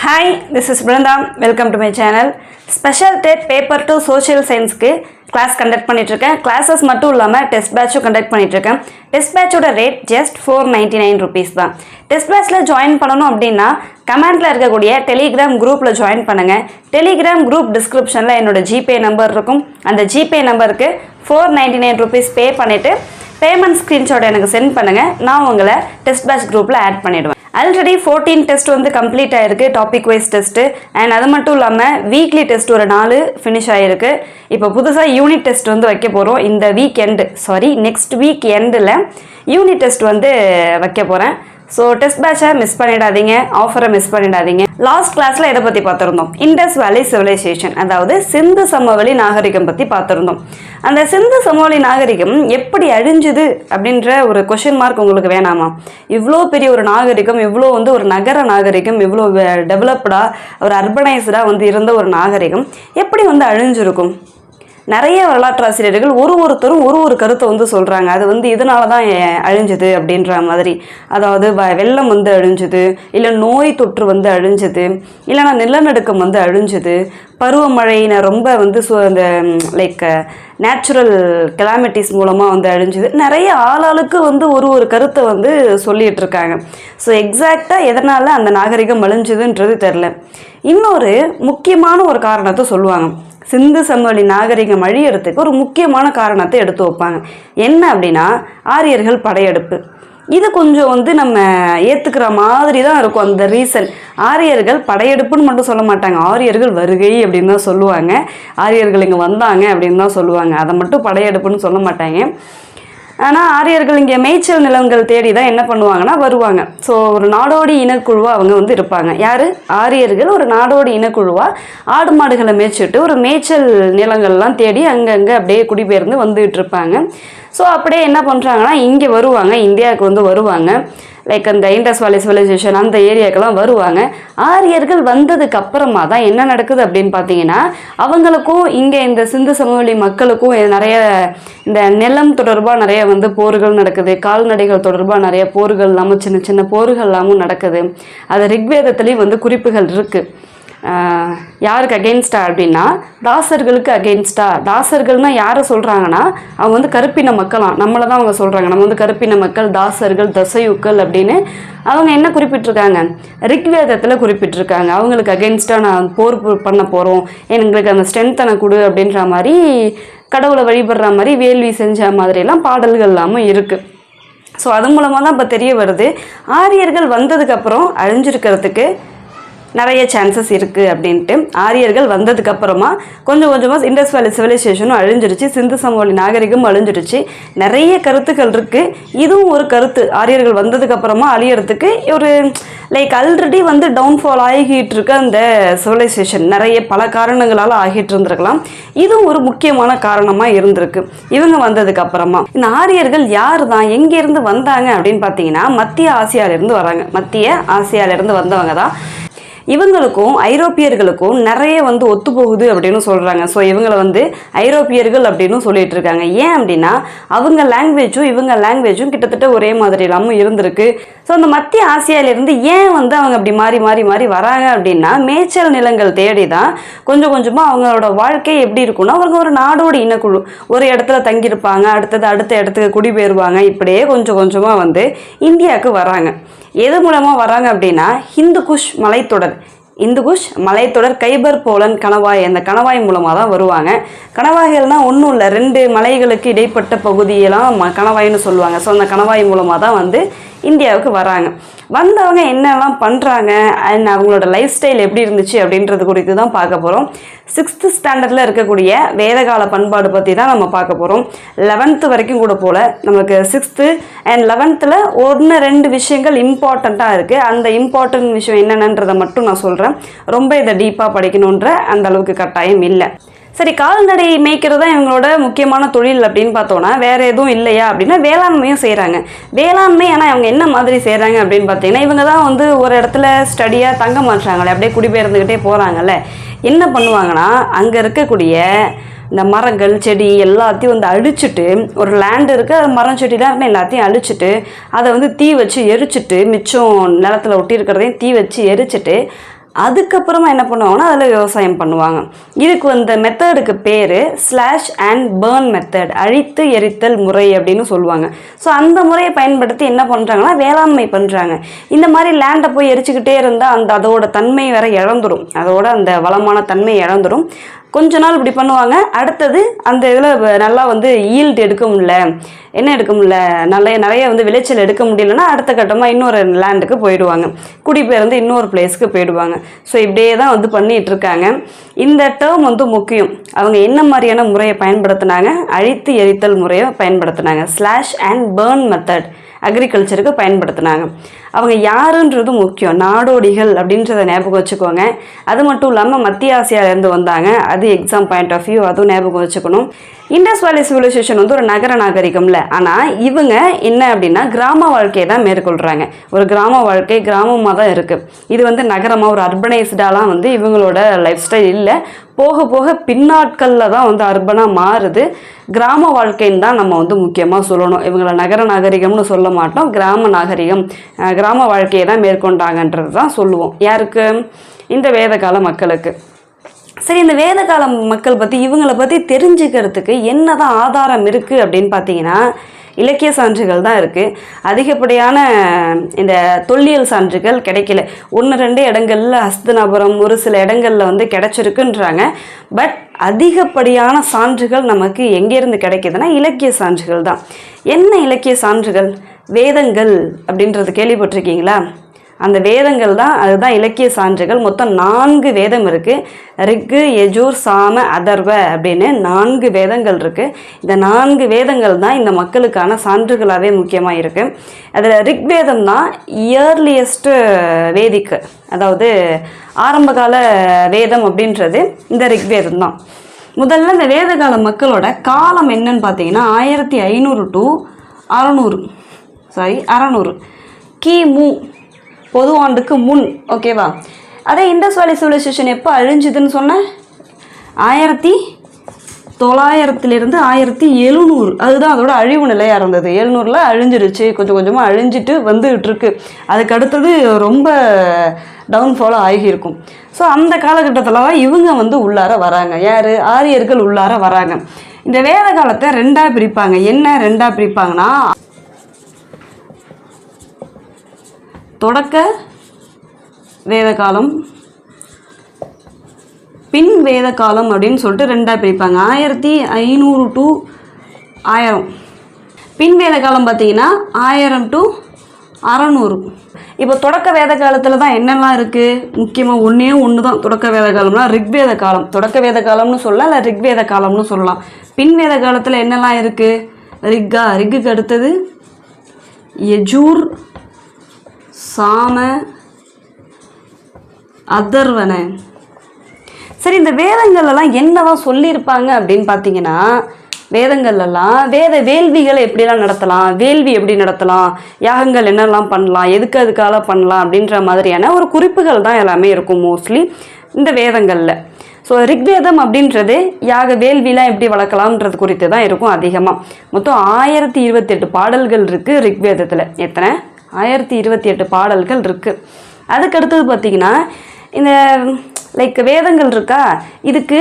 Hi, this is Brenda. Welcome to my channel. Special TET Paper 2 Social Science க்கு class conduct பண்ணிட்டு இருக்கேன். Classes மட்டும் இல்லாம test batch conduct பண்ணிட்டு இருக்கேன். Test batch ஓட rate just 499 rupees தான். Test batchல join பண்ணனும் அப்படினா கமெண்ட்ல இருக்கக்கூடிய Telegram groupல join பண்ணுங்க. Telegram group descriptionல என்னோட GPay நம்பர் இருக்கும். அந்த GPay நம்பருக்கு 499 rupees pay பண்ணிட்டு பேமெண்ட் ஸ்கிரீன்ஷாட் எனக்கு சென்ட் பண்ணுங்க. நான் உங்களை டெஸ்ட் பேட்ச் குரூப்ல ஆட் பண்ணிடுவேன். ஆல்ரெடி 14 டெஸ்ட் வந்து கம்ப்ளீட் ஆயிருக்கு, டாபிக் வைஸ் டெஸ்ட். அண்ட் அது மட்டும் இல்லாமல் வீக்லி டெஸ்ட் ஒரு 4 ஃபினிஷ் ஆயிருக்கு. இப்போ புதுசாக யூனிட் டெஸ்ட் வந்து வைக்க போகிறோம். இந்த வீக் எண்டு நெக்ஸ்ட் வீக் எண்டில் யூனிட் டெஸ்ட் வந்து வைக்க போகிறேன். ஸோ டெஸ்ட் பேட்சை மிஸ் பண்ணிடாதீங்க, ஆஃபரை மிஸ் பண்ணிடாதீங்க. லாஸ்ட் கிளாஸில் எதை பற்றி பார்த்துருந்தோம்? இண்டஸ் வேலி சிவிலைசேஷன், அதாவது சிந்து சமவெளி நாகரிகம் பற்றி பார்த்துருந்தோம். அந்த சிந்து சமவெளி நாகரிகம் எப்படி அழிஞ்சுது அப்படின்ற ஒரு கொஷின் மார்க் உங்களுக்கு வேணாமா? இவ்வளோ பெரிய ஒரு நாகரிகம், இவ்வளோ வந்து ஒரு நகர நாகரிகம், இவ்வளோ டெவலப்டாக ஒரு அர்பனைஸ்டாக வந்து இருந்த ஒரு நாகரிகம் எப்படி வந்து அழிஞ்சிருக்கும்? நிறைய வரலாற்று ஆசிரியர்கள் ஒருத்தரும் ஒரு கருத்தை வந்து சொல்கிறாங்க. அது வந்து இதனால தான் அழிஞ்சுது அப்படின்ற மாதிரி. அதாவது வெள்ளம் வந்து அழிஞ்சுது, இல்லை நோய் தொற்று வந்து அழிஞ்சுது, இல்லைனா நிலநடுக்கம் வந்து அழிஞ்சுது, பருவமழையினை ரொம்ப வந்து இந்த லைக் நேச்சுரல் கெலாமிட்டிஸ் மூலமாக வந்து அழிஞ்சுது. நிறைய ஆளாளுக்கு வந்து ஒரு கருத்தை வந்து சொல்லிகிட்டு இருக்காங்க. ஸோ எக்ஸாக்டாக எதனால் அந்த நாகரிகம் அழிஞ்சுதுன்றது தெரில. இன்னொரு முக்கியமான ஒரு காரணத்தை சொல்லுவாங்க. சிந்து சமவெளி நாகரிகம் அழியறதுக்கு ஒரு முக்கியமான காரணத்தை எடுத்து வைப்பாங்க. என்ன அப்படின்னா ஆரியர்கள் படையெடுப்பு. இது கொஞ்சம் வந்து நம்ம ஏற்றுக்கிற மாதிரி தான் இருக்கும் அந்த ரீசன். ஆரியர்கள் படையெடுப்புன்னு மட்டும் சொல்ல மாட்டாங்க, ஆரியர்கள் வருகை அப்படின்னு தான் சொல்லுவாங்க. ஆரியர்கள் இங்கே வந்தாங்க அப்படின்னு தான் சொல்லுவாங்க, அதை மட்டும் படையெடுப்புன்னு சொல்ல மாட்டாங்க. ஆனால் ஆரியர்கள் இங்கே மேய்ச்சல் நிலங்கள் தேடி தான் என்ன பண்ணுவாங்கன்னா வருவாங்க. ஸோ ஒரு நாடோடி இனக்குழுவாக அவங்க வந்து இருப்பாங்க. யார்? ஆரியர்கள் ஒரு நாடோடி இனக்குழுவாக ஆடு மாடுகளை மேய்ச்சிட்டு ஒரு மேய்ச்சல் நிலங்கள்லாம் தேடி அங்கங்கே அப்படியே குடிபெயர்ந்து வந்துகிட்டு இருப்பாங்க. ஸோ அப்படியே என்ன பண்ணுறாங்கன்னா இங்கே வருவாங்க, இந்தியாவுக்கு வந்து வருவாங்க. லைக் அந்த இண்டஸ் வேலி சிவிலைசேஷன் அந்த ஏரியாக்கெல்லாம் வருவாங்க. ஆரியர்கள் வந்ததுக்கு அப்புறமா தான் என்ன நடக்குது அப்படின்னு பார்த்தீங்கன்னா அவங்களுக்கும் இங்கே இந்த சிந்து சமவெளி மக்களுக்கும் நிறைய இந்த நிலம் தொடர்பாக நிறைய வந்து போர்கள் நடக்குது. கால்நடைகள் தொடர்பாக நிறைய போர்கள் இல்லாமல் சின்ன சின்ன போர்கள் இல்லாமல் நடக்குது. அது ரிக்வேதத்துலேயும் வந்து குறிப்புகள் இருக்குது. யாருக்கு அகெயின்ஸ்டா அப்படின்னா தாசர்களுக்கு அகெயின்ஸ்டா. தாசர்கள்னால் யாரை சொல்கிறாங்கன்னா அவங்க வந்து கருப்பின மக்களாம், நம்மளை தான் அவங்க சொல்கிறாங்க. நம்ம வந்து கருப்பின மக்கள், தாசர்கள், தசையுக்கள் அப்படின்னு அவங்க என்ன குறிப்பிட்டிருக்காங்க? ரிக்வேதத்தில் குறிப்பிட்டிருக்காங்க. அவங்களுக்கு அகெயின்ஸ்டாக நான் போர் பண்ண போகிறோம், எங்களுக்கு அந்த ஸ்ட்ரென்த்தனை கொடு அப்படின்ற மாதிரி கடவுளை வழிபடுற மாதிரி வேள்வி செஞ்ச மாதிரிலாம் பாடல்கள் இல்லாமல் இருக்குது. ஸோ அது மூலமாக தான் இப்போ தெரிய வருது ஆரியர்கள் வந்ததுக்கப்புறம் அழிஞ்சிருக்கிறதுக்கு நிறைய சான்சஸ் இருக்குது அப்படின்ட்டு. ஆரியர்கள் வந்ததுக்கப்புறமா கொஞ்சம் கொஞ்சமாக இண்டஸ் வேலி சிவிலைசேஷனும் அழிஞ்சிருச்சு, சிந்து சமவெளி நாகரிகம் அழிஞ்சிருச்சு. நிறைய கருத்துக்கள் இருக்குது. இதுவும் ஒரு கருத்து. ஆரியர்கள் வந்ததுக்கப்புறமா அழியறதுக்கு ஒரு லைக் ஆல்ரெடி வந்து டவுன்ஃபால் ஆகிட்டு இருக்க அந்த சிவிலைசேஷன் நிறைய பல காரணங்களால் ஆகிட்டு இருந்திருக்கலாம். இதுவும் ஒரு முக்கியமான காரணமாக இருந்திருக்கு இவங்க வந்ததுக்கப்புறமா. இந்த ஆரியர்கள் யார் தான், எங்கேருந்து வந்தாங்க அப்படின்னு பார்த்தீங்கன்னா மத்திய ஆசியாவிலேருந்து வராங்க. மத்திய ஆசியாவிலேருந்து வந்தவங்க தான். இவங்களுக்கும் ஐரோப்பியர்களுக்கும் நிறைய வந்து ஒத்து போகுது அப்படின்னு சொல்கிறாங்க. ஸோ இவங்களை வந்து ஐரோப்பியர்கள் அப்படின்னு சொல்லிட்டு இருக்காங்க. ஏன் அப்படின்னா அவங்க லாங்குவேஜும் இவங்க லாங்குவேஜும் கிட்டத்தட்ட ஒரே மாதிரி இல்லாமல் இருந்திருக்கு. ஸோ அந்த மத்திய ஆசியாவிலேருந்து ஏன் வந்து அவங்க அப்படி மாறி வராங்க அப்படின்னா மேய்ச்சல் நிலங்கள் தேடி தான் கொஞ்சம் கொஞ்சமாக அவங்களோட வாழ்க்கை எப்படி இருக்குன்னா அவங்க ஒரு நாடோடி இனக்குழு ஒரு இடத்துல தங்கியிருப்பாங்க, அடுத்த இடத்துக்கு குடிபெயர்வாங்க. இப்படியே கொஞ்சம் கொஞ்சமாக வந்து இந்தியாவுக்கு வராங்க. எது மூலமாக வராங்க அப்படின்னா இந்துகுஷ் மலைத்தொடர் கைபர் போலன் கணவாய், அந்த கணவாய் மூலமாக தான் வருவாங்க. கணவாய்கள்னால் ஒன்றும் இல்லை, 2 மலைகளுக்கு இடைப்பட்ட பகுதியெல்லாம் கணவாய்னு சொல்லுவாங்க. ஸோ அந்த கணவாய் மூலமாக தான் வந்து இந்தியாவுக்கு வராங்க. வந்தவங்க என்னெல்லாம் பண்ணுறாங்க அண்ட் அவங்களோட லைஃப் ஸ்டைல் எப்படி இருந்துச்சு அப்படின்றது குறித்து தான் பார்க்க போகிறோம். 6th ஸ்டாண்டர்டில் இருக்கக்கூடிய வேதகால பண்பாடு பற்றி தான் நம்ம பார்க்க போகிறோம். 11th வரைக்கும் கூட போல் நமக்கு 6th அண்ட் 11th 1-2 விஷயங்கள் இம்பார்ட்டண்ட்டாக இருக்குது. அந்த இம்பார்ட்டன்ட் விஷயம் என்னென்னன்றதை மட்டும் நான் சொல்கிறேன். ரொம்ப இதை டீப்பாக படிக்கணுன்ற அந்த அளவுக்கு கட்டாயம் இல்லை. சரி, கால்நடை மேய்க்கிறது தான் இவங்களோட முக்கியமான தொழில் அப்படின்னு பார்த்தோன்னா வேறு எதுவும் இல்லையா அப்படின்னா வேளாண்மையும் செய்கிறாங்க. வேளாண்மை ஆனால் அவங்க என்ன மாதிரி செய்கிறாங்க அப்படின்னு பார்த்தீங்கன்னா இவங்க தான் வந்து ஒரு இடத்துல ஸ்டடியாக தங்க மாட்டாங்களே, அப்படியே குடிபெயர்ந்துக்கிட்டே போகிறாங்கல்ல. என்ன பண்ணுவாங்கன்னா அங்கே இருக்கக்கூடிய இந்த மரங்கள் செடி எல்லாத்தையும் வந்து அழிச்சிட்டு, ஒரு லேண்ட் இருக்குது அது மரம் செடிலாம் இருக்குன்னு எல்லாத்தையும் அழிச்சிட்டு அதை வந்து தீ வச்சு எரிச்சிட்டு மிச்சம் நிலத்தில் ஒட்டி இருக்கிறதையும் தீ வச்சு எரிச்சிட்டு அதுக்கப்புறமா என்ன பண்ணுவாங்கன்னா அதில் விவசாயம் பண்ணுவாங்க. இதுக்கு இந்த மெத்தடுக்கு பேர் ஸ்லாஷ் அண்ட் பேர்ன் மெத்தட், அழித்து எரித்தல் முறை அப்படின்னு சொல்லுவாங்க. ஸோ அந்த முறையை பயன்படுத்தி என்ன பண்ணுறாங்கன்னா வேளாண்மை பண்ணுறாங்க. இந்த மாதிரி லேண்டை போய் எரிச்சுக்கிட்டே இருந்தால் அதோட தன்மை வேற இழந்துடும், அதோட அந்த வளமான தன்மை இழந்துடும். கொஞ்ச நாள் இப்படி பண்ணுவாங்க. அடுத்தது அந்த இதில் நல்லா ஈல்டு எடுக்க முடியல, என்ன எடுக்க முடியல, நிறைய விளைச்சல் எடுக்க முடியலன்னா அடுத்த கட்டமாக இன்னொரு லேண்டுக்கு போயிடுவாங்க, குடிபெயர்ந்து இன்னொரு பிளேஸ்க்கு போயிடுவாங்க. ஸோ இப்படியே தான் பண்ணிகிட்டு இருக்காங்க. இந்த டேர்ம் முக்கியம். அவங்க என்ன மாதிரியான முறையை பயன்படுத்தினாங்க? அழித்து எரித்தல் முறையை பயன்படுத்தினாங்க. ஸ்லாஷ் அண்ட் பேர்ன் மெத்தட் அக்ரிகல்ச்சருக்கு பயன்படுத்தினாங்க. அவங்க யாருன்றது முக்கியம். நாடோடிகள் அப்படின்றத ஞாபகம் வச்சுக்கோங்க. அது மட்டும் இல்லாமல் மத்திய ஆசியாவிலேருந்து வந்தாங்க, அது எக்ஸாம் பாயிண்ட் ஆஃப் வியூ, அதுவும் ஞாபகம் வச்சுக்கணும். இண்டஸ் வேலி சிவிலைசேஷன் ஒரு நகர நாகரிகம்ல, ஆனால் இவங்க என்ன அப்படின்னா கிராம வாழ்க்கையை தான் மேற்கொள்கிறாங்க. ஒரு கிராம வாழ்க்கை கிராமமாக தான் இருக்குது. இது நகரமாக ஒரு அர்பனைஸ்டாலாம் இவங்களோட லைஃப் ஸ்டைல் இல்லை. போக போக பின்னாட்களில் தான் அர்பனாக மாறுது. கிராம வாழ்க்கைன்னு தான் நம்ம முக்கியமாக சொல்லணும். இவங்களை நகர நாகரிகம்னு சொல்ல மாட்டோம், கிராம நாகரிகம், கிராம வாழ்க்கையை தான் மேற்கொண்டாங்கன்றது தான் சொல்லுவோம். யாருக்கு? இந்த வேதகால மக்களுக்கு. சரி, இந்த வேதகால மக்கள் பற்றி இவங்களை பற்றி தெரிஞ்சுக்கிறதுக்கு என்ன தான் ஆதாரம் இருக்குது அப்படின்னு பார்த்தீங்கன்னா இலக்கிய சான்றுகள் தான் இருக்குது. அதிகப்படியான இந்த தொல்லியல் சான்றுகள் கிடைக்கல. 1-2 இடங்களில் ஹஸ்தினாபுரம், ஒரு சில இடங்களில் கிடைச்சிருக்குன்றாங்க. பட் அதிகப்படியான சான்றுகள் நமக்கு எங்கேருந்து கிடைக்கிதுன்னா இலக்கிய சான்றுகள் தான். என்ன இலக்கிய சான்றுகள்? வேதங்கள் அப்படின்றது கேள்விப்பட்டிருக்கீங்களா? அந்த வேதங்கள் தான், அதுதான் இலக்கிய சான்றுகள். மொத்தம் 4 வேதம் இருக்குது. ரிக்கு, யஜூர், சாம, அதர்வ அப்படின்னு 4 வேதங்கள் இருக்குது. இந்த 4 வேதங்கள் தான் இந்த மக்களுக்கான சான்றுகளாகவே முக்கியமாக இருக்குது. அதில் ரிக்வேதம் தான் இயர்லியஸ்ட்டு வேதிக்கு, அதாவது ஆரம்பகால வேதம் அப்படின்றது இந்த ரிக்வேதம் தான். முதல்ல இந்த வேதகால மக்களோட காலம் என்னன்னு பார்த்தீங்கன்னா 1500 to 600 கிமு, பொது ஆண்டுக்கு முன். ஓகேவா? அதே இண்டஸ் வேலி சிவிலைசேஷன் எப்போ அழிஞ்சுதுன்னு சொன்னேன்? 1900 1700, அதுதான் அதோட அழிவு நிலையாக இருந்தது. 700 அழிஞ்சிருச்சு, கொஞ்சம் கொஞ்சமாக அழிஞ்சிட்டு வந்துகிட்டு இருக்கு. அதுக்கு அடுத்தது ரொம்ப டவுன்ஃபாலாக ஆகியிருக்கும். ஸோ அந்த காலகட்டத்தில் தான் இவங்க உள்ளார வராங்க. யார்? ஆரியர்கள் உள்ளார வராங்க. இந்த வேத காலத்தை 2ஆக பிரிப்பாங்க. என்ன 2ஆக பிரிப்பாங்கன்னா தொடக்க வேத காலம், பின் வேத காலம் அப்படின்னு சொல்லிட்டு 2ஆக பிரிப்பாங்க. 1500 to 1000. பின் வேத காலம் பார்த்தீங்கன்னா 1000 to 600. இப்போ தொடக்க வேத காலத்தில் தான் என்னெல்லாம் இருக்குது? முக்கியமாக ஒன்று தான் தொடக்க வேத காலம்னா ரிக்வேத காலம். தொடக்க வேத காலம்னு சொல்லலாம், இல்லை ரிக்வேத காலம்னு சொல்லலாம். பின் வேத காலத்தில் என்னெல்லாம் இருக்குது? ரிக்குக்கு அடுத்தது யஜூர், சாம, அதர்வன. சரி, இந்த வேதங்கள்லாம் என்னதான் சொல்லியிருப்பாங்க அப்படின்னு பார்த்தீங்கன்னா வேதங்கள்லாம் வேள்விகளை எப்படிலாம் நடத்தலாம், வேள்வி எப்படி நடத்தலாம், யாகங்கள் என்னெல்லாம் பண்ணலாம், அதுக்காக பண்ணலாம் அப்படின்ற மாதிரியான ஒரு குறிப்புகள் தான் எல்லாமே இருக்கும் மோஸ்ட்லி இந்த வேதங்களில். ஸோ ரிக்வேதம் அப்படின்றது யாக வேள்விலாம் எப்படி வளர்க்கலாம்ன்றது குறித்து தான் இருக்கும் அதிகமாக. மொத்தம் 1028 பாடல்கள் இருக்குது ரிக்வேதத்தில். எத்தனை? 1028 பாடல்கள் இருக்குது. அதுக்கடுத்தது பார்த்திங்கன்னா இந்த வேதங்கள் இருக்கா, இதுக்கு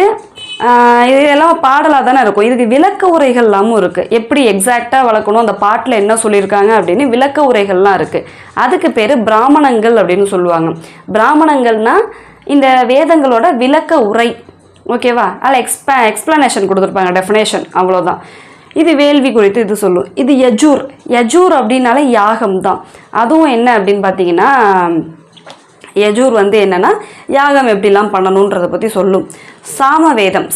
இதெல்லாம் பாடலாக தானே இருக்கும். இதுக்கு விளக்க உரைகள்லாமும் இருக்குது. எப்படி எக்ஸாக்டாக வளர்க்கணும், அந்த பாட்டில் என்ன சொல்லியிருக்காங்க அப்படின்னு விளக்க உரைகள்லாம் இருக்குது. அதுக்கு பேர் பிராமணங்கள் அப்படின்னு சொல்லுவாங்க. பிராமணங்கள்னால் இந்த வேதங்களோட விளக்க உரை. ஓகேவா? அதில் எக்ஸ்ப்ளனேஷன் கொடுத்துருப்பாங்க, டெஃபினேஷன், அவ்வளோதான். இது வேள்வி குறித்து இது சொல்லும். இது யஜூர் அப்படின்னாலே யாகம் தான். அதுவும் என்ன அப்படின்னு பார்த்தீங்கன்னா யஜூர் என்னென்னா யாகம் எப்படிலாம் பண்ணணுன்றதை பற்றி சொல்லும். சாமவேதம்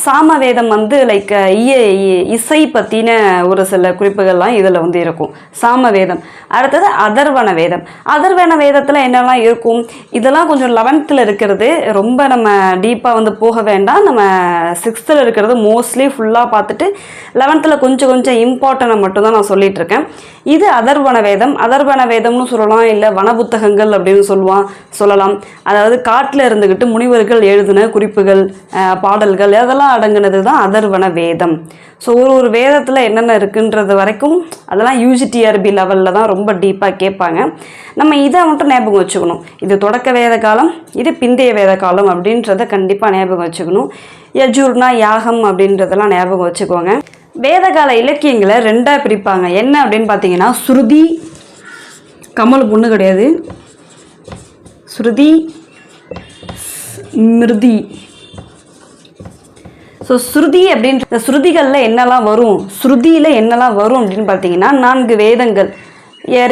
இசை பற்றின ஒரு சில குறிப்புகள்லாம் இதில் இருக்கும். சாமவேதம். அடுத்தது அதர்வன வேதத்தில் என்னெல்லாம் இருக்கும்? இதெல்லாம் கொஞ்சம் 11th இருக்கிறது. ரொம்ப நம்ம டீப்பாக போக வேண்டாம். நம்ம 6th இருக்கிறது மோஸ்ட்லி ஃபுல்லாக பார்த்துட்டு 11th கொஞ்சம் இம்பார்ட்டனை மட்டும்தான் நான் சொல்லிகிட்ருக்கேன். இது அதர்வன வேதம்னு சொல்லலாம், இல்லை வனபுத்தகங்கள் அப்படின்னு சொல்லலாம். அதாவது காட்டில் இருந்துக்கிட்டு முனிவர்கள் எழுதின குறிப்புகள், பாடல்கள் அதெல்லாம் அடங்குனது தான் அதர்வன வேதம். ஸோ ஒரு வேதத்தில் என்னென்ன இருக்குன்றது வரைக்கும் அதெல்லாம் யூஜிடிஆர்பி லெவலில் தான் ரொம்ப டீப்பாக கேட்பாங்க. நம்ம இதை மட்டும் ஞாபகம் வச்சுக்கணும். இது தொடக்க வேத காலம், இது பிந்தைய வேத காலம் அப்படின்றத கண்டிப்பாக ஞாபகம் வச்சுக்கணும். யஜுர்னா யாகம் அப்படின்றதெல்லாம் ஞாபகம் வச்சுக்கோங்க. வேதகால இலக்கியங்களை ரெண்டாக பிரிப்பாங்க. என்ன அப்படின்னு பார்த்தீங்கன்னா ஸ்ருதி, கமல் பொண்ணு கிடையாது, ஸ்ருதி ஸ்மிருதி. ஸோ ஸ்ருதி அப்படின்ற ஸ்ருதிகளில் என்னெல்லாம் வரும், ஸ்ருதியில் என்னெல்லாம் வரும் அப்படின்னு பார்த்தீங்கன்னா 4 வேதங்கள்,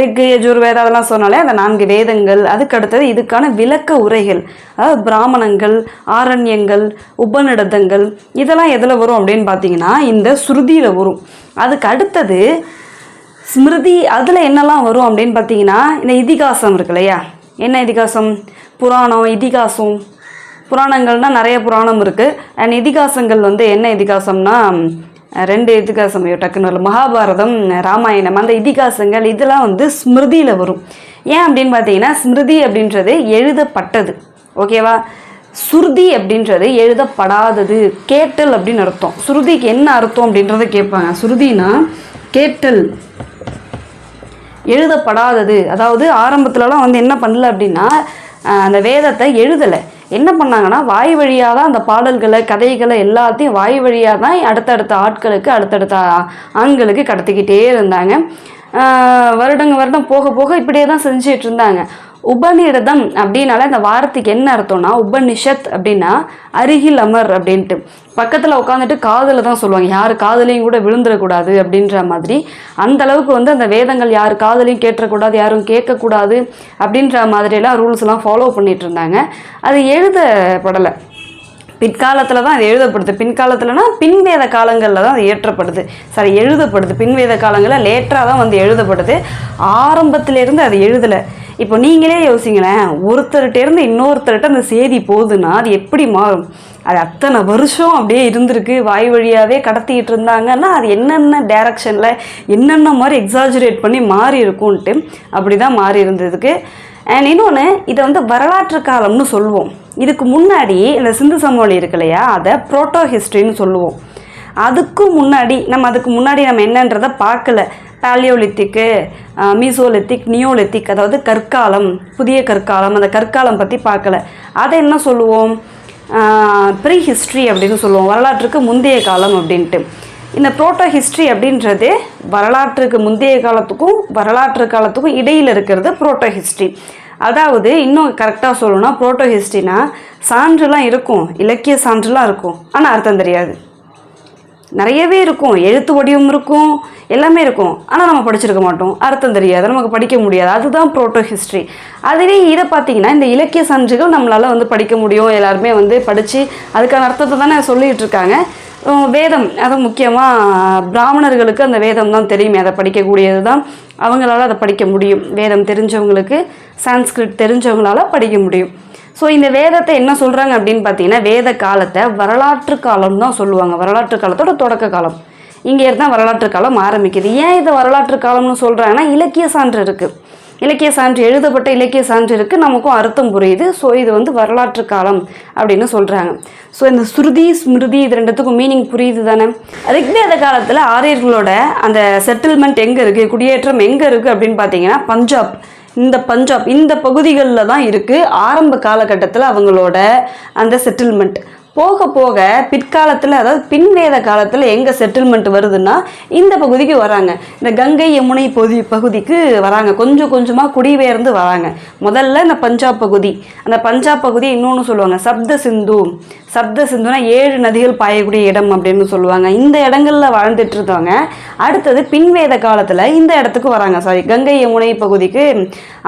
ரிக் யஜுர் வேதம் அதெல்லாம் சொன்னாலே அந்த 4 வேதங்கள். அதுக்கு அடுத்தது இதுக்கான விளக்க உரைகள், அதாவது பிராமணங்கள், ஆரண்யங்கள், உபநிடதங்கள், இதெல்லாம் எதில் வரும் அப்படின்னு பார்த்தீங்கன்னா இந்த ஸ்ருதியில் வரும். அதுக்கு அடுத்தது ஸ்மிருதி, அதில் என்னெல்லாம் வரும் அப்படின்னு பார்த்தீங்கன்னா இந்த இதிகாசம் இருக்கு இல்லையா. என்ன இதிகாசம்? புராணம், இதிகாசம். புராணங்கள்னால் நிறைய புராணம் இருக்குது. அண்ட் இதிகாசங்கள் என்ன இதிகாசம்னா 2 இதிகாசம் டக்குன்னு வரல, மகாபாரதம், ராமாயணம். அந்த இதிகாசங்கள் இதெல்லாம் ஸ்மிருதியில் வரும். ஏன் அப்படின்னு பார்த்தீங்கன்னா ஸ்மிருதி அப்படின்றது எழுதப்பட்டது, ஓகேவா. சுருதி அப்படின்றது எழுதப்படாதது, கேட்டல் அப்படின்னு அர்த்தம். சுருதிக்கு என்ன அர்த்தம் அப்படின்றத கேட்பாங்க. சுருதினா கேட்டல், எழுதப்படாதது. அதாவது ஆரம்பத்துலலாம் என்ன பண்ணல அப்படின்னா அந்த வேதத்தை எழுதலை. என்ன பண்ணாங்கன்னா வாய் வழியாக தான் அந்த பாடல்களை, கதைகளை எல்லாத்தையும் வாய் வழியாக தான் அடுத்தடுத்த ஆட்களுக்கு, அடுத்தடுத்த ஆண்களுக்கு கடத்திக்கிட்டே இருந்தாங்க. வருடம் போக போக இப்படியே தான் செஞ்சுட்டு இருந்தாங்க. உபநிடதம் அப்படின்னால இந்த வார்த்தைக்கு என்ன அர்த்தம்னா உபனிஷத் அப்படின்னா அருகில் அமர் அப்படின்ட்டு. பக்கத்தில் உட்காந்துட்டு காதில் தான் சொல்லுவாங்க, யார் காதலையும் கூட விழுந்துடக்கூடாது அப்படின்ற மாதிரி. அந்த அளவுக்கு அந்த வேதங்கள் யார் காதலையும் கேட்டக்கூடாது, யாரும் கேட்கக்கூடாது அப்படின்ற மாதிரியெல்லாம் ரூல்ஸ்லாம் ஃபாலோ பண்ணிட்டு இருந்தாங்க. அது எழுதப்படலை, பிற்காலத்தில் தான் அது எழுதப்படுது. பின்காலத்தில்னா பின்வேத காலங்களில் தான் அது ஏற்றப்படுது, சரி எழுதப்படுது. பின்வேத காலங்களில் லேட்டராக தான் எழுதப்படுது. ஆரம்பத்திலேருந்து அது எழுதலை. இப்போ நீங்களே யோசிங்களேன், ஒருத்தர்கிட்டேருந்து இன்னொருத்தர்கிட்ட அந்த செய்தி போகுதுன்னா அது எப்படி மாறும்? அது அத்தனை வருஷம் அப்படியே இருந்திருக்கு, வாய் வழியாகவே கடத்திக்கிட்டு இருந்தாங்கன்னா அது என்னென்ன டைரக்ஷனில் என்னென்ன மாதிரி எக்ஸாஜரேட் பண்ணி மாறி இருக்கும்ன்ட்டு அப்படி தான் மாறி இருந்ததுக்கு. அண்ட் இன்னொன்று, இதை வரலாற்று காலம்னு சொல்லுவோம். இதுக்கு முன்னாடி இந்த சிந்து சமவெளி இருக்கு இல்லையா, அதை புரோட்டோ ஹிஸ்ட்ரின்னு சொல்லுவோம். அதுக்கு முன்னாடி நம்ம என்னன்றதை பார்க்கல. பேலியோலித்திக்கு, மீசோலித்திக், நியோலித்திக், அதாவது கற்காலம், புதிய கற்காலம், அந்த கற்காலம் பற்றி பார்க்கல. அதை என்ன சொல்லுவோம்? ப்ரீ ஹிஸ்ட்ரி அப்படின்னு சொல்லுவோம், வரலாற்றுக்கு முந்தைய காலம் அப்படின்ட்டு. இந்த புரோட்டோ ஹிஸ்ட்ரி அப்படின்றது வரலாற்றுக்கு முந்தைய காலத்துக்கும் வரலாற்று காலத்துக்கும் இடையில் இருக்கிறது புரோட்டோ ஹிஸ்ட்ரி. அதாவது இன்னும் கரெக்டாக சொல்லணும்னா புரோட்டோ ஹிஸ்ட்ரினா சான்றுலாம் இருக்கும், இலக்கிய சான்றுலாம் இருக்கும், ஆனால் அர்த்தம் தெரியாது. நிறையவே இருக்கும், எழுத்து வடிவம் இருக்கும், எல்லாமே இருக்கும், ஆனால் நம்ம படிச்சிருக்க மாட்டோம், அர்த்தம் தெரியாது, நமக்கு படிக்க முடியாது. அதுதான் புரோட்டோ ஹிஸ்ட்ரி. அதுவே இதை பார்த்தீங்கன்னா இந்த இலக்கிய சான்றுகள் நம்மளால் படிக்க முடியும். எல்லாருமே படித்து அதுக்கான அர்த்தத்தை தானே சொல்லிகிட்டு இருக்காங்க. வேதம், அதுவும் முக்கியமாக பிராமணர்களுக்கு அந்த வேதம் தான் தெரியுமே, அதை படிக்கக்கூடியது தான், அவங்களால அதை படிக்க முடியும். வேதம் தெரிஞ்சவங்களுக்கு, சான்ஸ்கிரிட் தெரிஞ்சவங்களால படிக்க முடியும். ஸோ இந்த வேதத்தை என்ன சொல்கிறாங்க அப்படின்னு பார்த்தீங்கன்னா வேத காலத்தை வரலாற்று காலம் தான் சொல்லுவாங்க. வரலாற்று காலத்தோட தொடக்க காலம் இங்கே இருந்தால் வரலாற்று காலம் ஆரம்பிக்குது. ஏன் இதை வரலாற்று காலம்னு சொல்கிறாங்கன்னா இலக்கிய சான்று இருக்குது, இலக்கிய சான்று, எழுதப்பட்ட இலக்கிய சான்று இருக்குது, நமக்கும் அர்த்தம் புரியுது. ஸோ இது வரலாற்று காலம் அப்படின்னு சொல்கிறாங்க. ஸோ இந்த ஸ்ருதி ஸ்மிருதி இது ரெண்டுத்துக்கும் மீனிங் புரியுது தானே. ரிக்வேத காலத்தில் ஆரியர்களோட அந்த செட்டில்மெண்ட் எங்கே இருக்குது, குடியேற்றம் எங்கே இருக்குது அப்படின்னு பார்த்தீங்கன்னா பஞ்சாப் இந்த பகுதிகளில் தான் இருக்குது. ஆரம்ப காலகட்டத்தில் அவங்களோட அந்த செட்டில்மெண்ட் போக போக பிற்காலத்தில், அதாவது பின்வேத காலத்தில் எங்கே செட்டில்மெண்ட் வருதுன்னா இந்த பகுதிக்கு வராங்க, இந்த கங்கை யமுனை பகுதிக்கு வராங்க, கொஞ்சம் கொஞ்சமாக குடிபெயர்ந்து வராங்க. முதல்ல இந்த பஞ்சாப் பகுதி, அந்த பஞ்சாப் பகுதியை இன்னொன்று சொல்லுவாங்க சப்த சிந்துனா 7 நதிகள் பாயக்கூடிய இடம் அப்படின்னு சொல்லுவாங்க. இந்த இடங்களில் வாழ்ந்துட்டு இருந்தவங்க அடுத்தது பின்வேத காலத்தில் இந்த இடத்துக்கு வராங்க, கங்கை யமுனை பகுதிக்கு,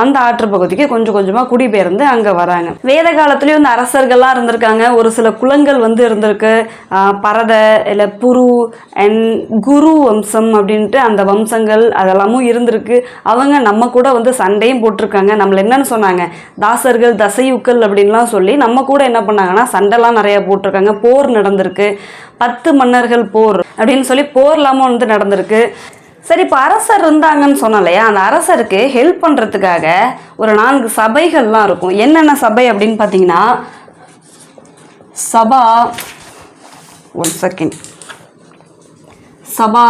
அந்த ஆற்று பகுதிக்கு கொஞ்சம் கொஞ்சமாக குடிபெயர்ந்து அங்கே வராங்க. வேத காலத்துலேயும் இந்த அரசர்கள்லாம் இருந்திருக்காங்க, ஒரு சில குலங்கள் இருந்திருக்கு, பரத இல்லை புரு அண்ட் குரு வம்சம் அப்படின்ட்டு அந்த வம்சங்கள் அதெல்லாமும் இருந்திருக்கு. அவங்க நம்ம கூட சண்டையும் போட்டிருக்காங்க. நம்மள என்னன்னு சொன்னாங்க, தாசர்கள் தசையுக்கள் அப்படின்லாம் சொல்லி நம்ம கூட என்ன பண்ணாங்கன்னா சண்டைலாம் நிறைய போட்டிருக்காங்க. போர் நடந்திருக்கு, 10 மன்னர்கள் போர் அப்படின்னு சொல்லி போர்லாமும் நடந்திருக்கு. சரி, இப்போ அரசர் இருந்தாங்கன்னு சொன்னோம் இல்லையா, அந்த அரசருக்கு ஹெல்ப் பண்ணுறதுக்காக ஒரு 4 சபைகள்லாம் இருக்கும். என்னென்ன சபை அப்படின்னு பார்த்தீங்கன்னா சபா, 1 செகண்ட். சபா,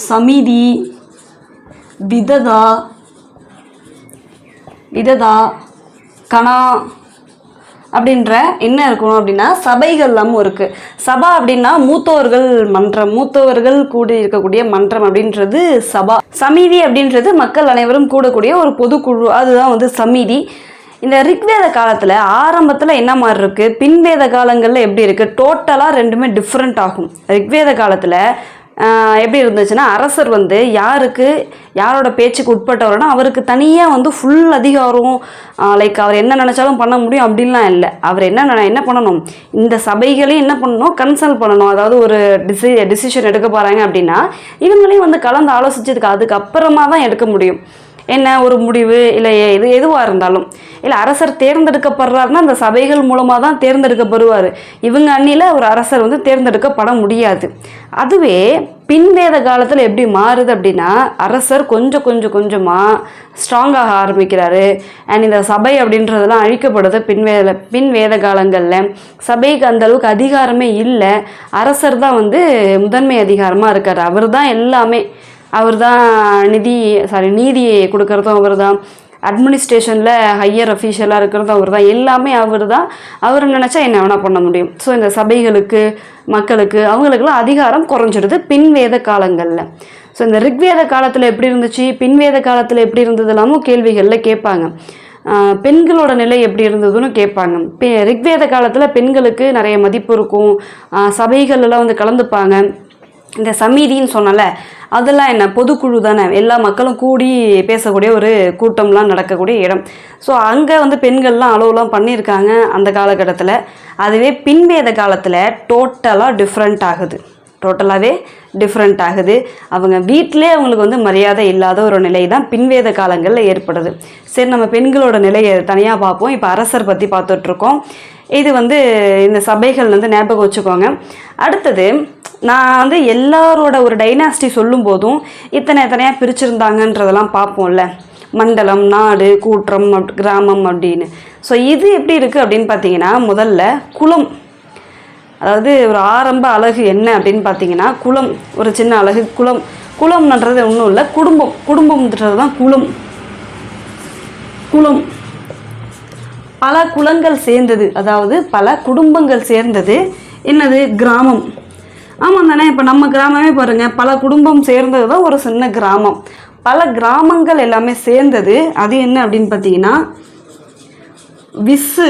சமிதி, விததா, கணா அப்படின்ற என்ன இருக்கணும் அப்படின்னா சபைகள்லாமும் இருக்குது. சபா அப்படின்னா மூத்தோர்கள் மன்றம், மூத்தவர்கள் கூடி இருக்கக்கூடிய மன்றம் அப்படின்றது சபா. சமிதி அப்படின்றது மக்கள் அனைவரும் கூடக்கூடிய ஒரு பொதுக்குழு, அதுதான் வந்து சமிதி. இந்த ரிக்வேத காலத்தில் ஆரம்பத்தில் என்ன மாதிரி இருக்குது, பின்வேத காலங்களில் எப்படி இருக்குது, டோட்டலாக ரெண்டுமே டிஃப்ரெண்ட் ஆகும். ரிக்வேத காலத்தில் எப்படி இருந்துச்சுன்னா அரசர் வந்து யாரோட பேச்சுக்கு உட்பட்டவர்னா அவருக்கு தனியாக வந்து ஃபுல் அதிகாரம், லைக் அவர் என்ன நினச்சாலும் பண்ண முடியும் அப்படின்லாம் இல்லை. அவர் என்ன பண்ணணும், இந்த சபைகளையும் என்ன பண்ணணும், கன்சல்ட் பண்ணணும். அதாவது ஒரு டிசிஷன் எடுக்க போகிறாங்க அப்படின்னா இவங்களையும் வந்து கலந்து ஆலோசிச்சதுக்கு அதுக்கப்புறமா தான் எடுக்க முடியும். என்ன ஒரு முடிவு இல்லை எதுவாக இருந்தாலும், இல்லை அரசர் தேர்ந்தெடுக்கப்படுறாருன்னா அந்த சபைகள் மூலமாக தான் தேர்ந்தெடுக்கப்படுவார். இவங்க அண்ணியில் ஒரு அரசர் வந்து தேர்ந்தெடுக்கப்பட முடியாது. அதுவே பின்வேத காலத்தில் எப்படி மாறுது அப்படின்னா அரசர் கொஞ்சமாக ஸ்ட்ராங்காக ஆரம்பிக்கிறாரு. அண்ட் இந்த சபை அப்படின்றதெல்லாம் அழிக்கப்படுது பின்வேத காலங்களில். சபைக்கு அந்தளவுக்கு அதிகாரமே இல்லை, அரசர் தான் வந்து முதன்மை அதிகாரமாக இருக்கார். அவர் தான் எல்லாமே, அவர் தான் நீதி கொடுக்கறதும் அவர் தான், அட்மினிஸ்ட்ரேஷனில் ஹையர் அஃபீஷியலாக இருக்கிறதும் அவர் தான், எல்லாமே அவர் தான். அவர் நினச்சா என்ன வேணால் பண்ண முடியும். ஸோ இந்த சபைகளுக்கு மக்களுக்கு அவங்களுக்கெல்லாம் அதிகாரம் குறைஞ்சிடுது பின்வேத காலங்களில். ஸோ இந்த ரிக்வேத காலத்தில் எப்படி இருந்துச்சு, பின்வேத காலத்தில் எப்படி இருந்தது எல்லாமும் கேள்விகளில் கேட்பாங்க. பெண்களோட நிலை எப்படி இருந்ததுன்னு கேட்பாங்க. ரிக்வேத காலத்தில் பெண்களுக்கு நிறைய மதிப்பு இருக்கும், சபைகளெல்லாம் வந்து கலந்துப்பாங்க. இந்த சமிதின்னு சொன்னால அதெல்லாம் என்ன, பொதுக்குழு தானே, எல்லா மக்களும் கூடி பேசக்கூடிய ஒரு கூட்டம்லாம் நடக்கக்கூடிய இடம். ஸோ அங்கே வந்து பெண்கள்லாம் அளவுலாம் பண்ணியிருக்காங்க அந்த காலகட்டத்தில். அதுவே பின்வேத காலத்தில் டோட்டலாகவே டிஃப்ரெண்ட் ஆகுது. அவங்க வீட்டிலே அவங்களுக்கு வந்து மரியாதை இல்லாத ஒரு நிலை தான் பின்வேத காலங்களில் ஏற்படுது. சரி, நம்ம பெண்களோட நிலையை தனியாக பார்ப்போம். இப்போ அரசர் பற்றி பார்த்துட்ருக்கோம். இது வந்து இந்த சபைகள் வந்து ஞாபகம் வச்சுக்கோங்க. அடுத்தது நான் வந்து எல்லாரோட ஒரு டைனாஸ்டி சொல்லும் போதும் எத்தனையாக பிரிச்சிருந்தாங்கன்றதெல்லாம் பார்ப்போம்ல, மண்டலம், நாடு, கூற்றம், கிராமம் அப்படின்னு. ஸோ இது எப்படி இருக்குது அப்படின்னு பார்த்தீங்கன்னா, முதல்ல குலம், அதாவது ஒரு ஆரம்ப அழகு என்ன அப்படின்னு பார்த்தீங்கன்னா குலம், ஒரு சின்ன அழகு குலம். குலம்ன்றது ஒன்றும் இல்லை, குடும்பம்ன்றது தான் குலம். பல குலங்கள் சேர்ந்தது, அதாவது பல குடும்பங்கள் சேர்ந்தது என்னது, கிராமம். ஆமாம் தானே. இப்போ நம்ம கிராமமே பாருங்கள், பல குடும்பம் சேர்ந்தது தான் ஒரு சின்ன கிராமம். பல கிராமங்கள் எல்லாமே சேர்ந்தது அது என்ன அப்படின்னு பார்த்தீங்கன்னா விசு.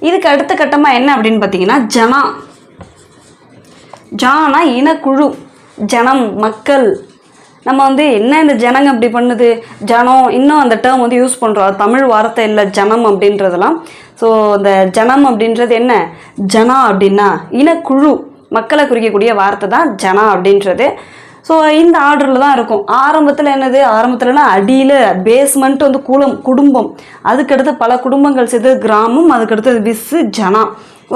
இதுக்கு அடுத்த கட்டமாக என்ன அப்படின்னு பார்த்தீங்கன்னா ஜானா இனக்குழு, ஜனம், மக்கள். நம்ம வந்து என்ன இந்த ஜனங்க அப்படி பண்ணுது, ஜனம், இன்னும் அந்த டேர்ம் வந்து யூஸ் பண்ணுறோம், அது தமிழ் வார்த்தை இல்லை ஜனம் அப்படின்றதெல்லாம். ஸோ இந்த ஜனம் அப்படின்றது என்ன, ஜனா அப்படின்னா இனக்குழு, மக்களை குறிக்கக்கூடிய வார்த்தை தான் ஜனா அப்படின்றது. ஸோ இந்த ஆர்டரில் தான் இருக்கும். ஆரம்பத்தில் என்னது, ஆரம்பத்தில்னா அடியில் பேஸ்மெண்ட் வந்து குடும்பம், அதுக்கடுத்து பல குடும்பங்கள் சேர்த்து கிராமம், அதுக்கடுத்து விசு, ஜனா.